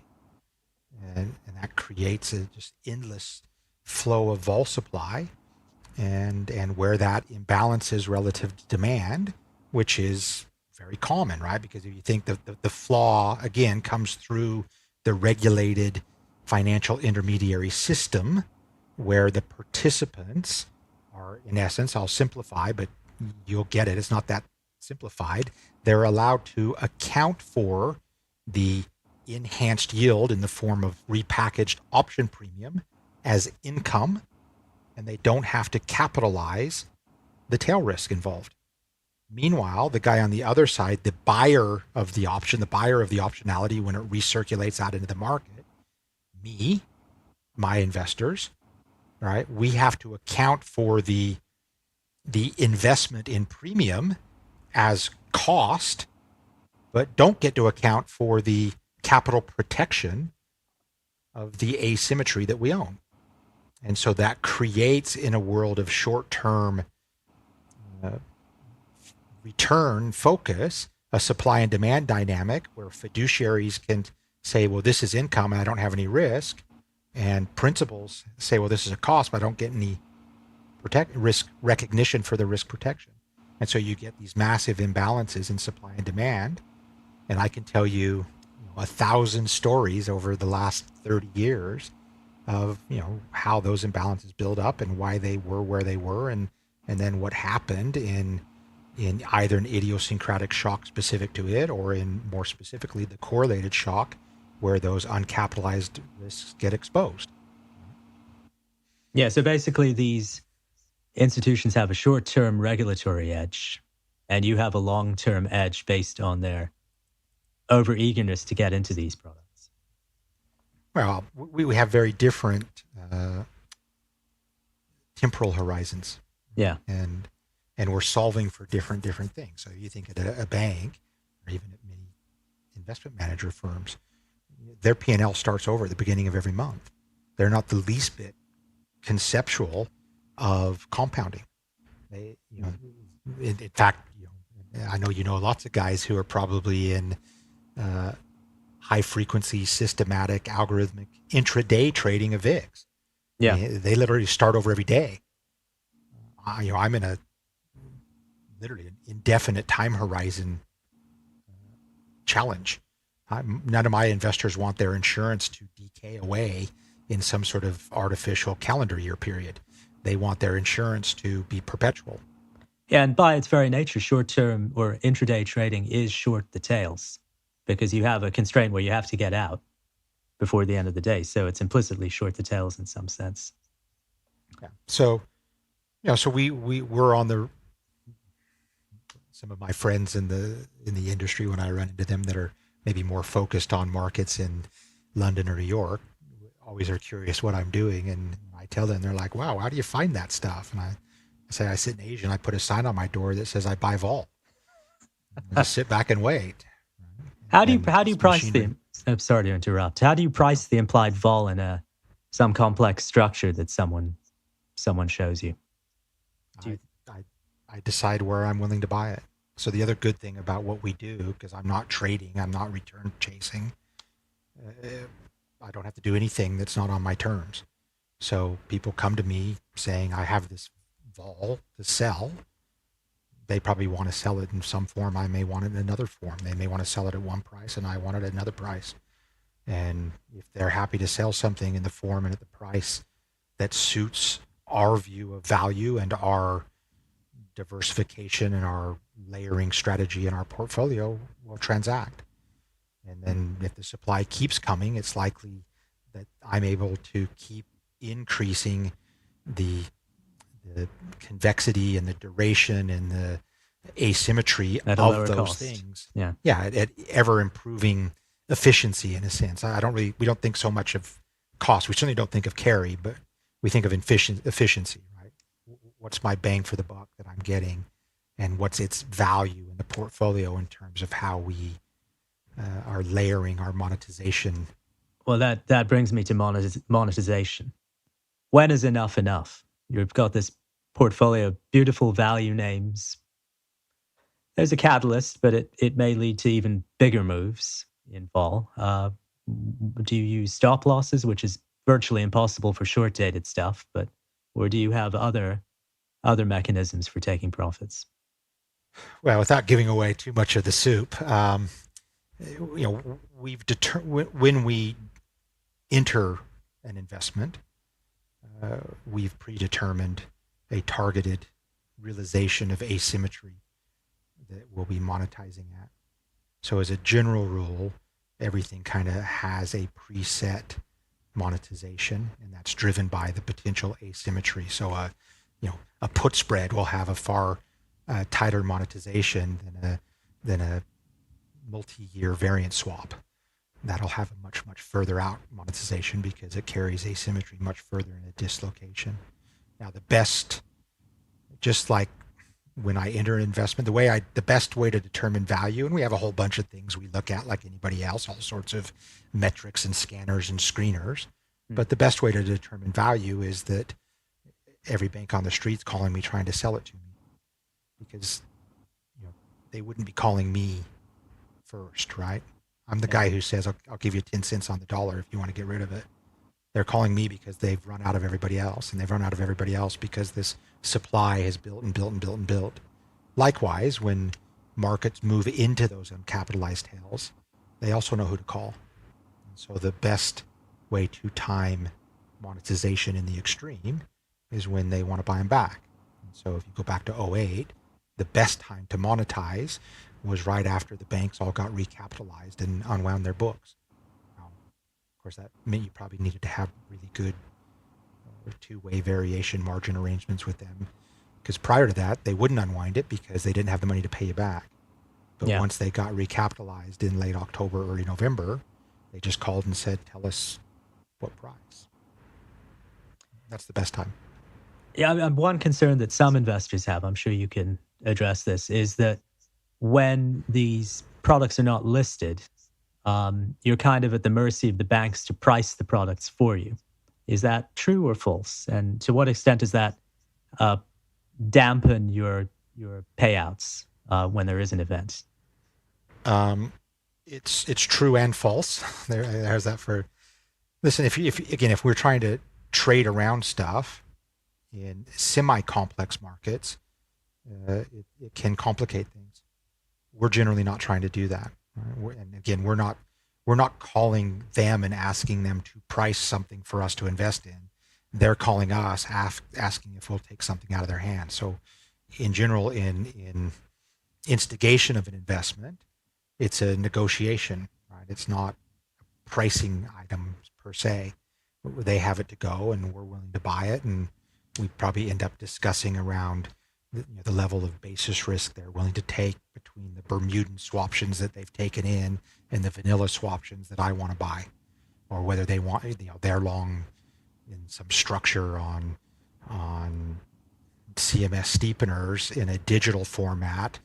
And that creates a just endless flow of vol supply, and where that imbalances relative to demand, which is very common, right? Because if you think the flaw, again, comes through the regulated financial intermediary system, where the participants are, in essence, I'll simplify, but you'll get it, it's not that simplified. They're allowed to account for the enhanced yield in the form of repackaged option premium as income, and they don't have to capitalize the tail risk involved. Meanwhile, the guy on the other side, the buyer of the option, the buyer of the optionality when it recirculates out into the market, me, my investors, right? We have to account for the investment in premium as cost, but don't get to account for the capital protection of the asymmetry that we own. And so that creates, in a world of short-term return focus, a supply and demand dynamic where fiduciaries can say, well, this is income and I don't have any risk. And principals say, well, this is a cost, but I don't get any risk recognition for the risk protection. And so you get these massive imbalances in supply and demand. And I can tell you 1,000 stories over the last 30 years of, how those imbalances build up and why they were where they were, and then what happened in either an idiosyncratic shock specific to it, or in more specifically the correlated shock where those uncapitalized risks get exposed. Yeah, so basically these institutions have a short-term regulatory edge, and you have a long-term edge based on their over-eagerness to get into these products. Well, we have very different temporal horizons. Yeah. And we're solving for different things. So you think at a bank, or even at many investment manager firms, their P&L starts over at the beginning of every month. They're not the least bit conceptual of compounding. They, in fact, I know lots of guys who are probably in high frequency, systematic, algorithmic intraday trading of VIX. Yeah, they literally start over every day. I'm in a literally an indefinite time horizon challenge. None of my investors want their insurance to decay away in some sort of artificial calendar year period. They want their insurance to be perpetual. Yeah, and by its very nature, short-term or intraday trading is short the tails, because you have a constraint where you have to get out before the end of the day. So it's implicitly short the tails in some sense. Yeah. So, so we're on the, some of my friends in the industry, when I run into them that are maybe more focused on markets in London or New York, always are curious what I'm doing. And I tell them, they're like, wow, how do you find that stuff? And I say, I sit in Asia and I put a sign on my door that says I buy vol. I just sit back and wait. How do you price the? I'm sorry to interrupt. How do you price the implied vol in some complex structure that someone shows you? I decide where I'm willing to buy it. So the other good thing about what we do, because I'm not trading, I'm not return chasing, I don't have to do anything that's not on my terms. So people come to me saying, I have this vol to sell, they probably want to sell it in some form. I may want it in another form. They may want to sell it at one price and I want it at another price. And if they're happy to sell something in the form and at the price that suits our view of value and our diversification and our layering strategy in our portfolio, we'll transact. And then if the supply keeps coming, it's likely that I'm able to keep increasing the convexity and the duration and the asymmetry at a of lower those cost. things. Yeah. At ever improving efficiency in a sense. We don't think so much of cost. We certainly don't think of carry, but we think of efficiency, right? What's my bang for the buck that I'm getting, and what's its value in the portfolio in terms of how we are layering our monetization. Well, that brings me to monetization. When is enough enough? You've got this portfolio of beautiful value names. There's a catalyst, but it may lead to even bigger moves in vol. Do you use stop losses, which is virtually impossible for short-dated stuff, or do you have other mechanisms for taking profits? Well, without giving away too much of the soup, we've determined when we enter an investment, we've predetermined a targeted realization of asymmetry that we'll be monetizing at. So as a general rule, everything kind of has a preset monetization, and that's driven by the potential asymmetry. So a put spread will have a far tighter monetization than a multi-year variance swap. That'll have a much, much further out monetization because it carries asymmetry much further in a dislocation. Now, just like when I enter an investment, the best way to determine value, and we have a whole bunch of things we look at like anybody else, all sorts of metrics and scanners and screeners. But the best way to determine value is that every bank on the street's calling me trying to sell it to me, because they wouldn't be calling me first, right? I'm the guy who says, I'll give you 10 cents on the dollar if you want to get rid of it. They're calling me because they've run out of everybody else, and they've run out of everybody else because this supply has built and built and built and built. Likewise, when markets move into those uncapitalized tails, they also know who to call. And so the best way to time monetization in the extreme is when they want to buy them back. And so if you go back to '08, the best time to monetize was right after the banks all got recapitalized and unwound their books. Now, of course, that meant you probably needed to have really good two-way variation margin arrangements with them, because prior to that, they wouldn't unwind it because they didn't have the money to pay you back. But once they got recapitalized in late October, early November, they just called and said, tell us what price. That's the best time. Yeah, one concern that some investors have, I'm sure you can address this, is that when these products are not listed, you're kind of at the mercy of the banks to price the products for you. Is that true or false? And to what extent does that dampen your payouts when there is an event? It's true and false. There's that for. Listen, if we're trying to trade around stuff in semi-complex markets, it can complicate things. We're generally not trying to do that. Right? And again, we're not calling them and asking them to price something for us to invest in. They're calling us asking if we'll take something out of their hands. So in general, in instigation of an investment, it's a negotiation, right? It's not a pricing item per se. They have it to go and we're willing to buy it, and we probably end up discussing around the level of basis risk they're willing to take between the Bermudan swaptions that they've taken in and the vanilla swaptions that I want to buy, or whether they want, they're long in some structure on CMS steepeners in a digital format.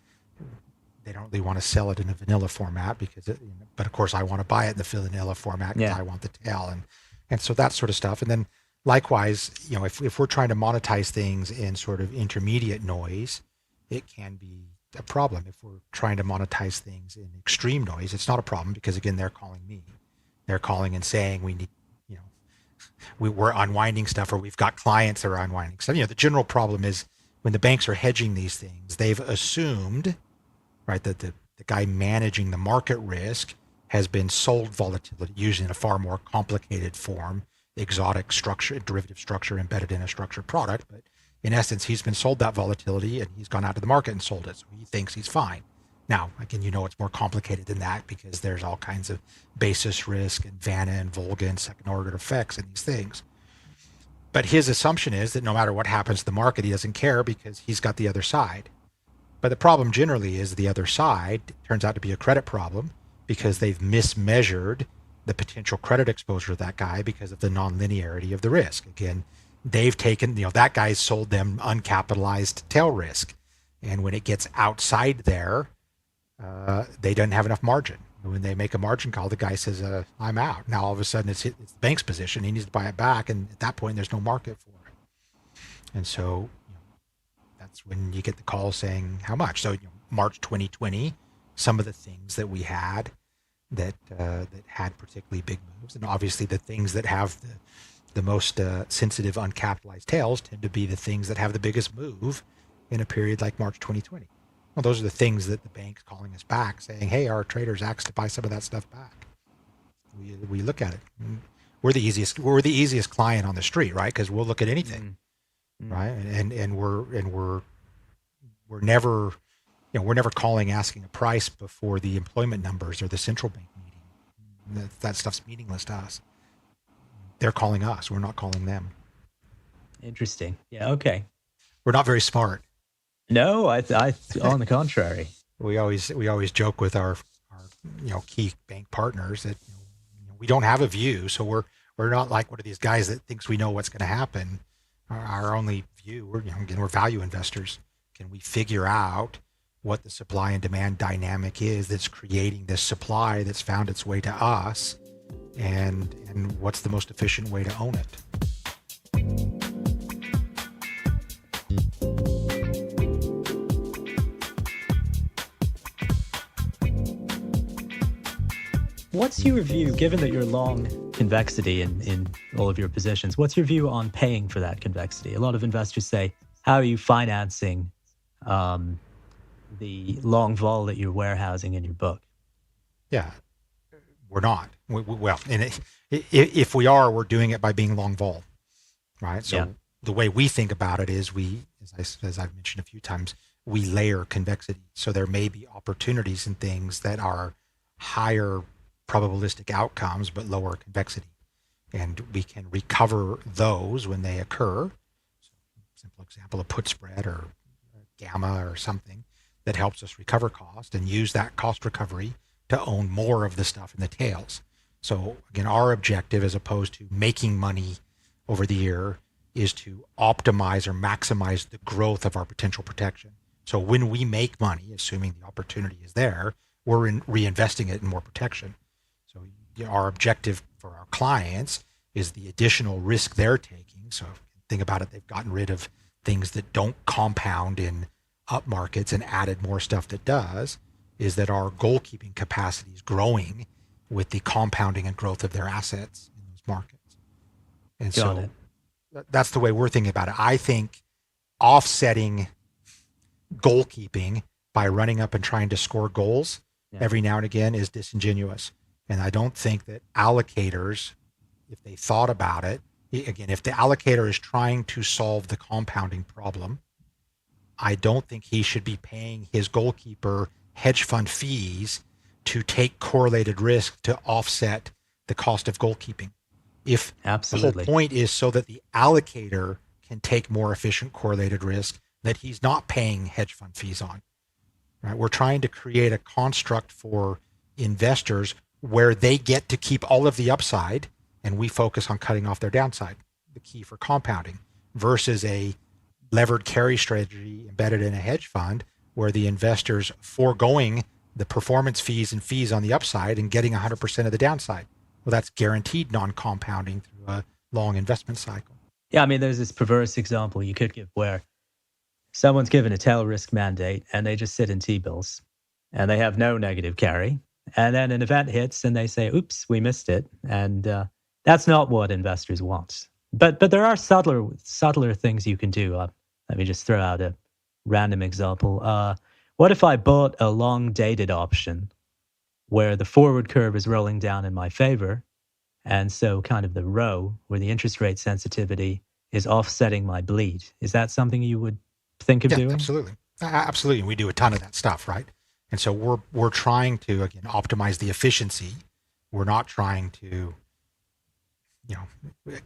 They don't really want to sell it in a vanilla format but of course I want to buy it in the vanilla format because I want the tail, and so that sort of stuff. And then likewise, if we're trying to monetize things in sort of intermediate noise, it can be a problem. If we're trying to monetize things in extreme noise, it's not a problem because again, they're calling me. They're calling and saying we need, we're unwinding stuff, or we've got clients that are unwinding stuff. The general problem is when the banks are hedging these things, they've assumed, right, that the guy managing the market risk has been sold volatility using a far more complicated form, exotic structure, derivative structure embedded in a structured product. But in essence, he's been sold that volatility and he's gone out to the market and sold it. So he thinks he's fine. Now, again, it's more complicated than that because there's all kinds of basis risk and Vanna and Volga and second order effects and these things. But his assumption is that no matter what happens to the market, he doesn't care because he's got the other side. But the problem generally is the other side turns out to be a credit problem because they've mismeasured the potential credit exposure of that guy because of the nonlinearity of the risk. Again, they've taken, that guy's sold them uncapitalized tail risk. And when it gets outside there, they don't have enough margin. When they make a margin call, the guy says, I'm out. Now, all of a sudden, it's the bank's position. He needs to buy it back. And at that point, there's no market for it. And so that's when you get the call saying how much. So March 2020, some of the things that we had that had particularly big moves, and obviously the things that have the most sensitive uncapitalized tails tend to be the things that have the biggest move in a period like March 2020. Well, those are the things that the bank's calling us back, saying, "Hey, our traders asked to buy some of that stuff back." We look at it. We're the easiest client on the street, right? Because we'll look at anything, right? And we're never, we're never calling asking a price before the employment numbers or the central bank meeting. That stuff's meaningless to us. They're calling us. We're not calling them. Interesting. Yeah. Okay. We're not very smart. No, I on the contrary. We always joke with our key bank partners that we don't have a view, so we're not like one of these guys that thinks we know what's going to happen. Our only view, we're value investors. Can we figure out what the supply and demand dynamic is that's creating this supply that's found its way to us, and what's the most efficient way to own it? What's your view, given that you're long convexity in all of your positions, what's your view on paying for that convexity? A lot of investors say, how are you financing the long vol that you're warehousing in your book? Yeah, we're not. If we are, we're doing it by being long vol, right? So the way we think about it is as I've mentioned a few times, we layer convexity. So there may be opportunities in things that are higher probabilistic outcomes but lower convexity, and we can recover those when they occur. So, simple example, a put spread or gamma or something that helps us recover cost, and use that cost recovery to own more of the stuff in the tails. So again, our objective, as opposed to making money over the year, is to optimize or maximize the growth of our potential protection. So when we make money, assuming the opportunity is there, we're reinvesting it in more protection. So our objective for our clients is the additional risk they're taking. So think about it, they've gotten rid of things that don't compound in up markets and added more stuff that does, is that our goal keeping capacity is growing with the compounding and growth of their assets in those markets. And so that's the way we're thinking about it. I think offsetting goal keeping by running up and trying to score goals every now and again is disingenuous. And I don't think that allocators, if they thought about it, again, if the allocator is trying to solve the compounding problem, I don't think he should be paying his goalkeeper hedge fund fees to take correlated risk to offset the cost of goalkeeping. If the whole point is so that the allocator can take more efficient correlated risk that he's not paying hedge fund fees on, right? We're trying to create a construct for investors where they get to keep all of the upside and we focus on cutting off their downside, the key for compounding, versus a levered carry strategy embedded in a hedge fund where the investor's foregoing the performance fees and fees on the upside and getting 100% of the downside. Well, that's guaranteed non-compounding through a long investment cycle. Yeah, I mean, there's this perverse example you could give where someone's given a tail risk mandate and they just sit in T-bills and they have no negative carry. And then an event hits and they say, oops, we missed it. And that's not what investors want. But there are subtler things you can do. Let me just throw out a random example. What if I bought a long-dated option where the forward curve is rolling down in my favor, and so kind of the rho, where the interest rate sensitivity is offsetting my bleed? Is that something you would think of Yeah, doing? absolutely. Absolutely. We do a ton of that stuff, right? And so we're trying to, again, optimize the efficiency. We're not trying to,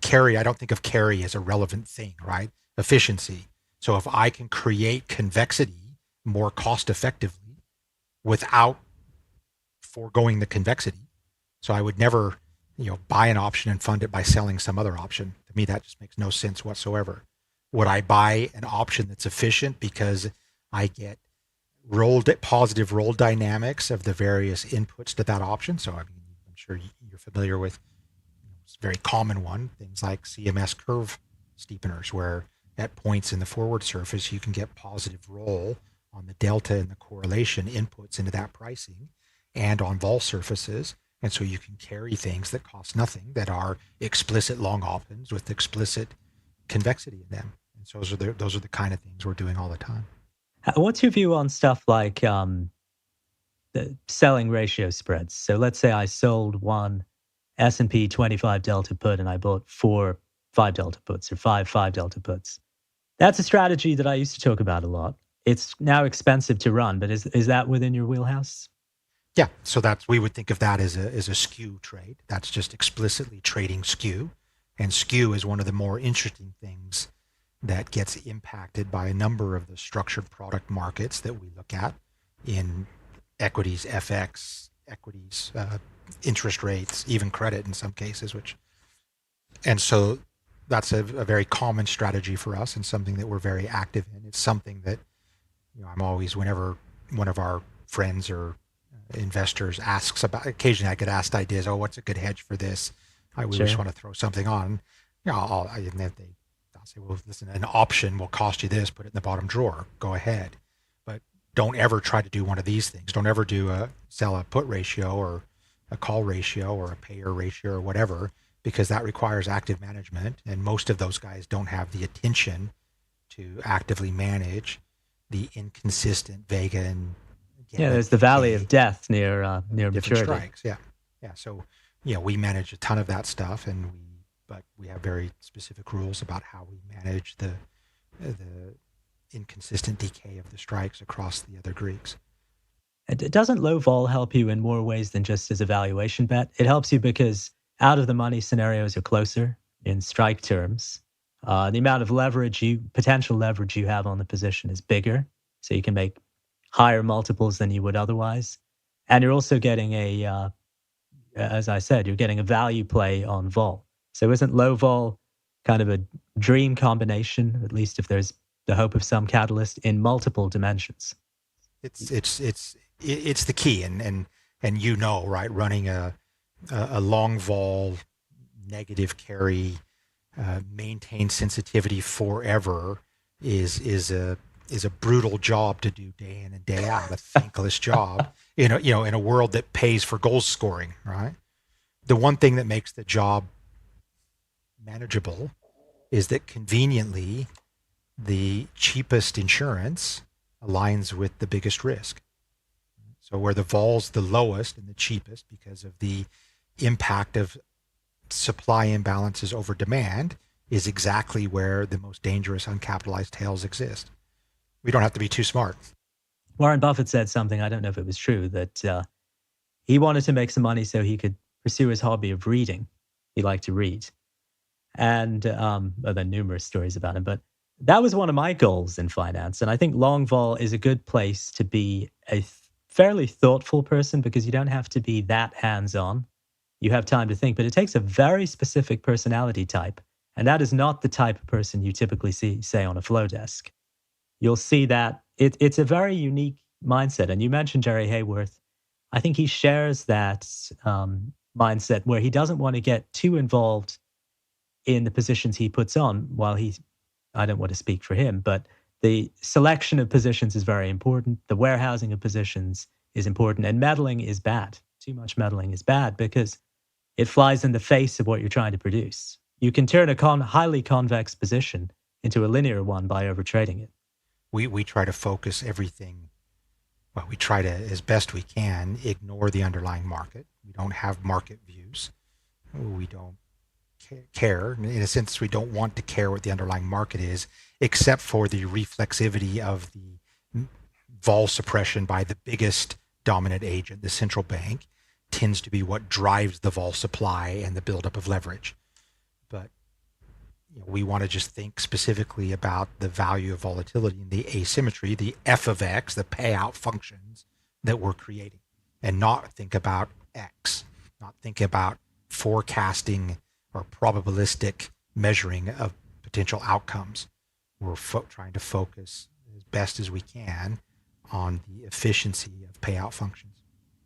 carry. I don't think of carry as a relevant thing, right? Efficiency. So if I can create convexity more cost effectively without foregoing the convexity, so I would never, buy an option and fund it by selling some other option. To me, that just makes no sense whatsoever. Would I buy an option that's efficient because I get positive roll dynamics of the various inputs to that option? So I'm sure you're familiar with, it's a very common one, things like CMS curve steepeners, where at points in the forward surface you can get positive roll on the delta and the correlation inputs into that pricing and on vol surfaces. And so you can carry things that cost nothing, that are explicit long options with explicit convexity in them. And so those are the kind of things we're doing all the time. What's your view on stuff like the selling ratio spreads? So let's say I sold one S&P 25 delta put and I bought 4 5 delta puts or 5 delta puts. That's a strategy that I used to talk about a lot. It's now expensive to run, but is that within your wheelhouse? Yeah, so we would think of that as a skew trade. That's just explicitly trading skew, and skew is one of the more interesting things that gets impacted by a number of the structured product markets that we look at in equities, FX, equities, interest rates, even credit in some cases. And so that's a very common strategy for us and something that we're very active in. It's something that I'm always, whenever one of our friends or investors asks about, occasionally I get asked ideas. Oh, what's a good hedge for this? We Sure. just want to throw something on. I'll say, well, listen, an option will cost you this. Put it in the bottom drawer. Go ahead, but don't ever try to do one of these things. Don't ever sell a put ratio or a call ratio or a payer ratio or whatever, because that requires active management, and most of those guys don't have the attention to actively manage the inconsistent vega and There's the valley of death near different maturity. strikes. Yeah. So we manage a ton of that stuff, but we have very specific rules about how we manage the inconsistent decay of the strikes across the other Greeks. Doesn't low vol help you in more ways than just as a valuation bet? It helps you because out of the money scenarios are closer in strike terms. The amount of potential leverage you have on the position is bigger, so you can make higher multiples than you would otherwise. And you're also getting as I said, you're getting a value play on vol. So isn't low vol kind of a dream combination, at least if there's the hope of some catalyst in multiple dimensions? It's the key, and right, running a long vol negative carry, maintain sensitivity forever is a brutal job to do day in and day out, a thankless job in a world that pays for goal scoring, right? The one thing that makes the job manageable is that conveniently the cheapest insurance aligns with the biggest risk. So where the vol's the lowest and the cheapest because of the impact of supply imbalances over demand is exactly where the most dangerous uncapitalized tails exist. We don't have to be too smart. Warren Buffett said something, I don't know if it was true, that he wanted to make some money so he could pursue his hobby of reading. He liked to read. And there are numerous stories about him, but that was one of my goals in finance. And I think long vol is a good place to be a fairly thoughtful person because you don't have to be that hands-on. You have time to think, but it takes a very specific personality type. And that is not the type of person you typically see, say, on a flow desk. You'll see that it's a very unique mindset. And you mentioned Jerry Hayworth. I think he shares that mindset where he doesn't want to get too involved in the positions he puts on I don't want to speak for him, but the selection of positions is very important. The warehousing of positions is important, and meddling is bad. Too much meddling is bad because it flies in the face of what you're trying to produce. You can turn a highly convex position into a linear one by overtrading it. We try to focus everything. Well, we try to, as best we can, ignore the underlying market. We don't have market views. We don't care. In a sense, we don't want to care what the underlying market is, except for the reflexivity of the vol suppression by the biggest dominant agent, the central bank, tends to be what drives the vol supply and the buildup of leverage. But we want to just think specifically about the value of volatility and the asymmetry, the f of x, the payout functions that we're creating, and not think about x, not think about forecasting or probabilistic measuring of potential outcomes. We're trying to focus as best as we can on the efficiency of payout functions.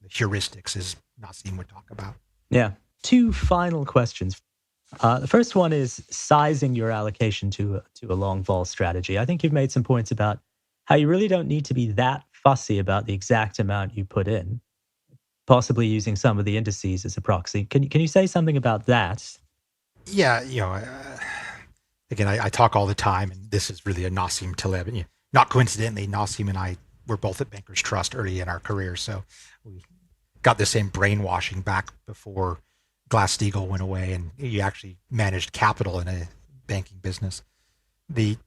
The heuristics, as Nassim would talk about. Yeah. Two final questions. The first one is sizing your allocation to a long vol strategy. I think you've made some points about how you really don't need to be that fussy about the exact amount you put in, possibly using some of the indices as a proxy. Can you say something about that? Yeah, again, I talk all the time, and this is really a Nassim Taleb. And not coincidentally, Nassim and I were both at Bankers Trust early in our careers, so we got the same brainwashing back before Glass-Steagall went away, and you actually managed capital in a banking business. The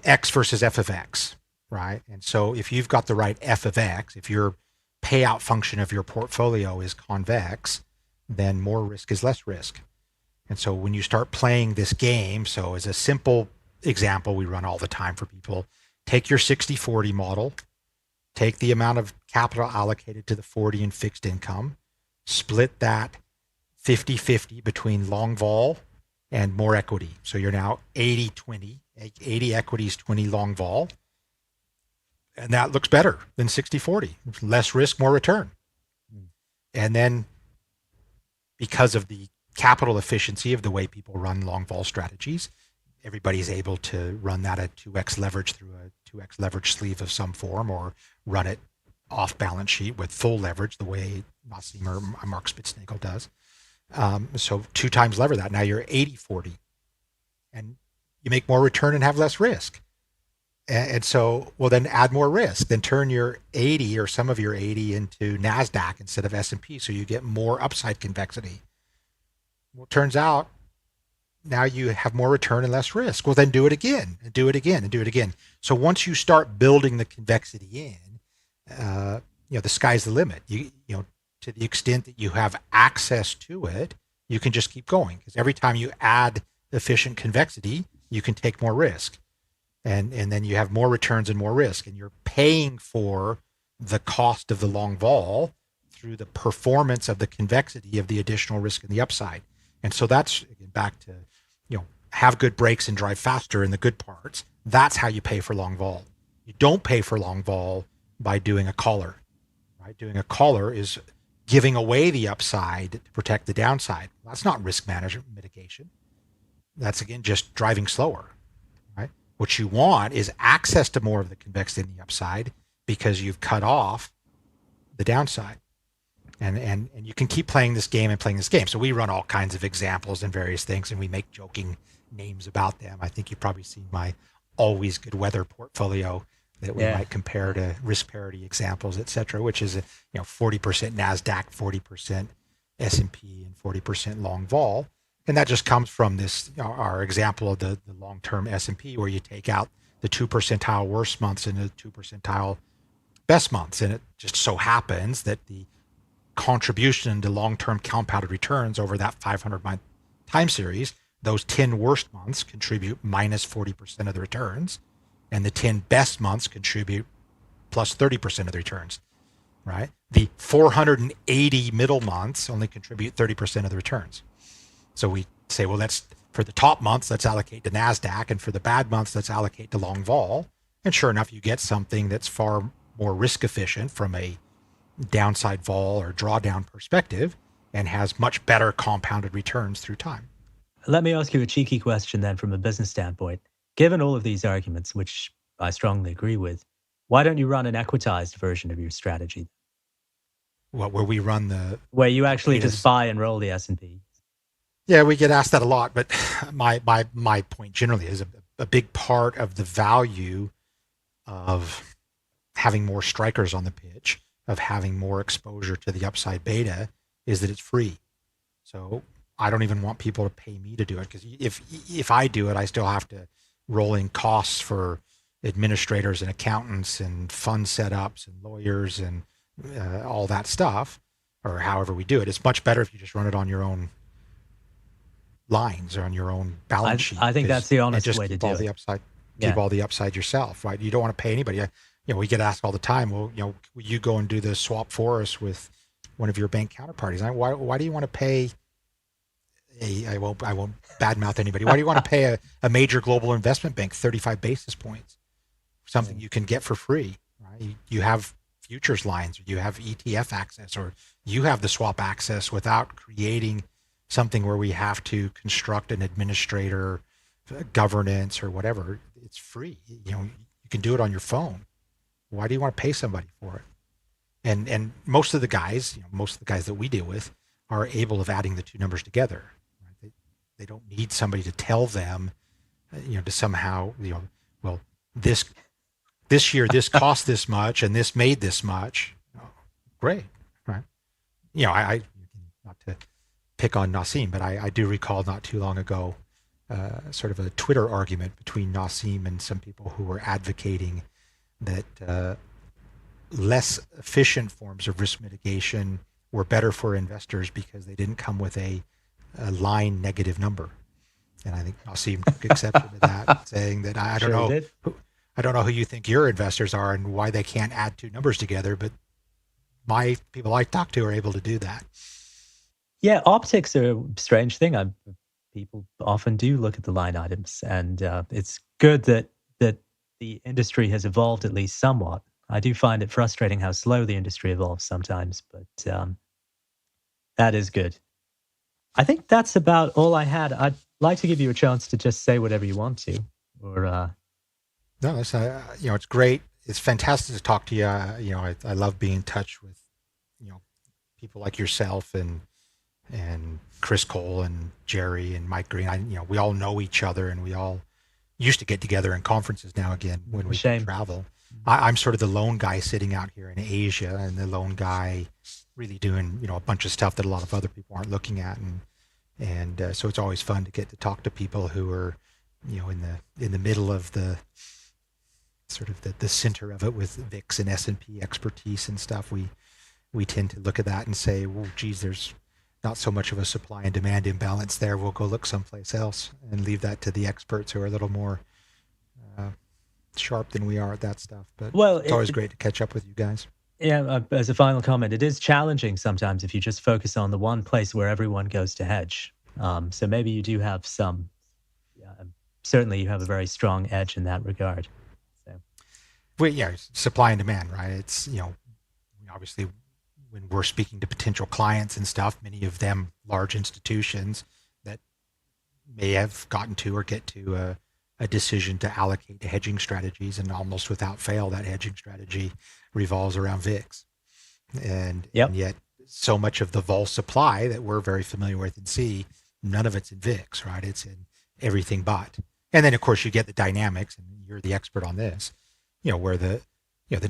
X versus F of X, right? And so if you've got the right F of X, if your payout function of your portfolio is convex, then more risk is less risk. And so when you start playing this game, so as a simple example we run all the time for people, take your 60-40 model, take the amount of capital allocated to the 40 in fixed income, split that 50-50 between long vol and more equity. So you're now 80-20, 80 equities, 20 long vol. And that looks better than 60-40. Less risk, more return. And then because of the capital efficiency of the way people run long vol strategies, everybody's able to run that at 2x leverage through a 2x leverage sleeve of some form, or run it off balance sheet with full leverage the way Nassim or Mark Spitznagel does. So 2 times lever that. Now you're 80-40, and you make more return and have less risk. And so, well, then add more risk. Then turn your 80 or some of your 80 into NASDAQ instead of S&P, so you get more upside convexity. Well, it turns out now you have more return and less risk. Well, then do it again, and do it again, and do it again. So once you start building the convexity in, the sky's the limit. To the extent that you have access to it, you can just keep going, because every time you add efficient convexity, you can take more risk. And then you have more returns and more risk, and you're paying for the cost of the long vol through the performance of the convexity of the additional risk in the upside. And so that's, again, back to, have good breaks and drive faster in the good parts. That's how you pay for long vol. You don't pay for long vol by doing a collar, right? Doing a collar is giving away the upside to protect the downside. That's not risk management mitigation. That's, again, just driving slower. What you want is access to more of the convexity in the upside, because you've cut off the downside. And you can keep playing this game and playing this game. So we run all kinds of examples and various things, and we make joking names about them. I think you've probably seen my always good weather portfolio that we might compare to risk parity examples, et cetera, which is 40% NASDAQ, 40% S&P, and 40% long vol. And that just comes from this, our example of the long-term S&P, where you take out the 2 percentile worst months and the 2 percentile best months. And it just so happens that the contribution to long-term compounded returns over that 500-month time series, those 10 worst months contribute minus 40% of the returns, and the 10 best months contribute plus 30% of the returns, right? The 480 middle months only contribute 30% of the returns. So we say, well, for the top months, let's allocate to NASDAQ, and for the bad months, let's allocate to long vol. And sure enough, you get something that's far more risk efficient from a downside vol or drawdown perspective, and has much better compounded returns through time. Let me ask you a cheeky question then from a business standpoint. Given all of these arguments, which I strongly agree with, why don't you run an equitized version of your strategy? Where we run where you actually just buy and roll the S&P? Yeah, we get asked that a lot, but my point generally is a big part of the value of having more strikers on the pitch, of having more exposure to the upside beta, is that it's free. So I don't even want people to pay me to do it, because if I do it, I still have to roll in costs for administrators and accountants and fund setups and lawyers and all that stuff, or however we do it. It's much better if you just run it on your own lines or on your own balance sheet. I think that's the honest just way to keep do all it. the upside. Keep all the upside yourself, right? You don't want to pay anybody. We get asked all the time, well, will you go and do the swap for us with one of your bank counterparties? Why do you want to pay I won't badmouth anybody. Why do you want to pay a major global investment bank 35 basis points for something you can get for free, right? You have futures lines, or you have ETF access, or you have the swap access without creating something where we have to construct an administrator, governance, or whatever. It's free. You can do it on your phone. Why do you want to pay somebody for it? And most of the guys, that we deal with, are able of adding the two numbers together. Right? They don't need somebody to tell them, to somehow, well, this year this cost this much and this made this much. Great, right? I not to pick on Nassim, but I do recall not too long ago, sort of a Twitter argument between Nassim and some people who were advocating that less efficient forms of risk mitigation were better for investors because they didn't come with a line negative number. And I think Nassim took exception to that, saying that I don't know who you think your investors are and why they can't add two numbers together, but my people I talk to are able to do that. Yeah, optics are a strange thing. People often do look at the line items, and it's good that the industry has evolved at least somewhat. I do find it frustrating how slow the industry evolves sometimes, but that is good. I think that's about all I had. I'd like to give you a chance to just say whatever you want to, or No, it's it's great. It's fantastic to talk to you. I love being in touch with people like yourself and Chris Cole and Jerry and Mike Green. We all know each other, and we all used to get together in conferences now again when we travel. I'm sort of the lone guy sitting out here in Asia, and the lone guy really doing a bunch of stuff that a lot of other people aren't looking at, and so it's always fun to get to talk to people who are in the middle of the sort of the center of it with VIX and S&P expertise and stuff. We tend to look at that and say, well, geez, there's not so much of a supply and demand imbalance there. We'll go look someplace else and leave that to the experts who are a little more sharp than we are at that stuff. But it's always great to catch up with you guys. Yeah, as a final comment, it is challenging sometimes if you just focus on the one place where everyone goes to hedge. So maybe you do have certainly you have a very strong edge in that regard. So. Supply and demand, right? It's, obviously when we're speaking to potential clients and stuff, many of them large institutions that may have gotten to or get to a decision to allocate to hedging strategies, and almost without fail, that hedging strategy revolves around VIX. And yet so much of the vol supply that we're very familiar with and see, none of it's in VIX, right? It's in everything but. And then of course you get the dynamics, and you're the expert on this, where the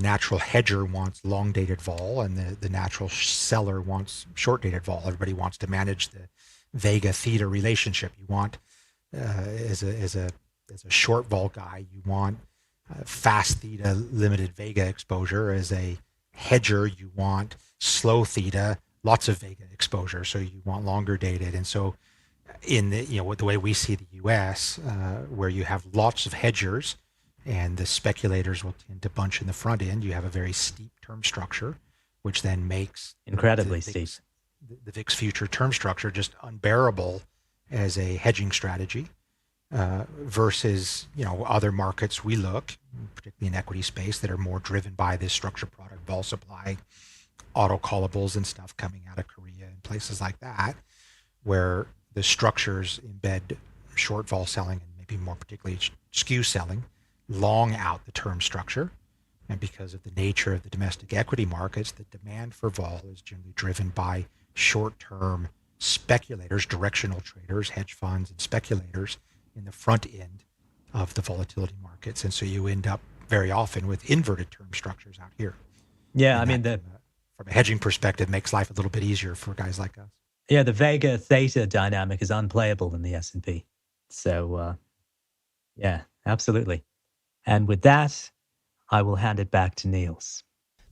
natural hedger wants long dated vol and the natural seller wants short dated vol. Everybody wants to manage the Vega theta relationship. You want as a short vol guy, you want fast theta limited Vega exposure. As a hedger, you want slow theta, lots of Vega exposure. So you want longer dated. And so in with the way we see the US, where you have lots of hedgers and the speculators will tend to bunch in the front end, you have a very steep term structure, which then makes incredibly steep the VIX future term structure just unbearable as a hedging strategy. Versus other markets we look, particularly in equity space, that are more driven by this structured product vol supply, auto callables and stuff coming out of Korea and places like that, where the structures embed short vol selling and maybe more particularly skew selling long out the term structure. And because of the nature of the domestic equity markets, the demand for vol is generally driven by short-term speculators, directional traders, hedge funds, and speculators in the front end of the volatility markets. And so you end up very often with inverted term structures out here. Yeah, And I mean, that, from a hedging perspective, makes life a little bit easier for guys like us. yeah, the Vega Theta dynamic is unplayable in the S&P. So, yeah, absolutely. And with that, I will hand it back to Niels.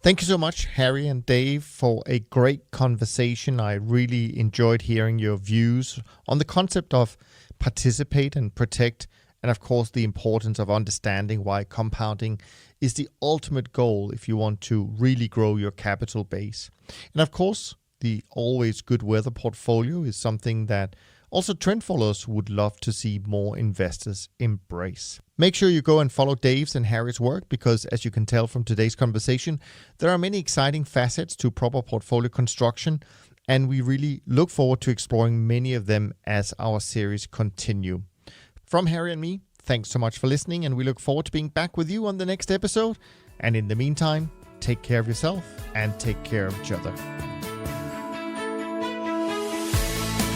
Thank you so much, Harry and Dave, for a great conversation. I really enjoyed hearing your views on the concept of participate and protect, and of course, the importance of understanding why compounding is the ultimate goal if you want to really grow your capital base. And of course, the always good weather portfolio is something that also trend followers would love to see more investors embrace. Make sure you go and follow Dave's and Harry's work because, as you can tell from today's conversation, there are many exciting facets to proper portfolio construction, and we really look forward to exploring many of them as our series continue. From Harry and me, thanks so much for listening, and we look forward to being back with you on the next episode. And in the meantime, take care of yourself and take care of each other.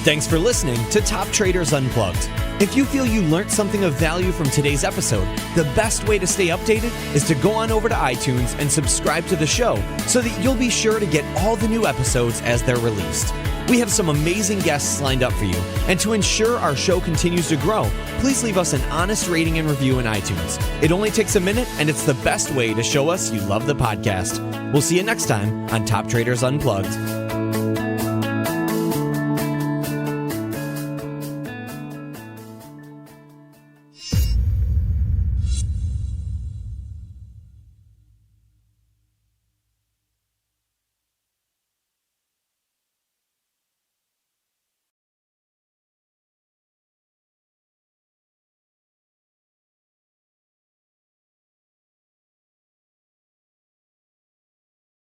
Thanks for listening to Top Traders Unplugged. If you feel you learned something of value from today's episode, the best way to stay updated is to go on over to iTunes and subscribe to the show so that you'll be sure to get all the new episodes as they're released. We have some amazing guests lined up for you, and to ensure our show continues to grow, please leave us an honest rating and review in iTunes. It only takes a minute, and it's the best way to show us you love the podcast. We'll see you next time on Top Traders Unplugged.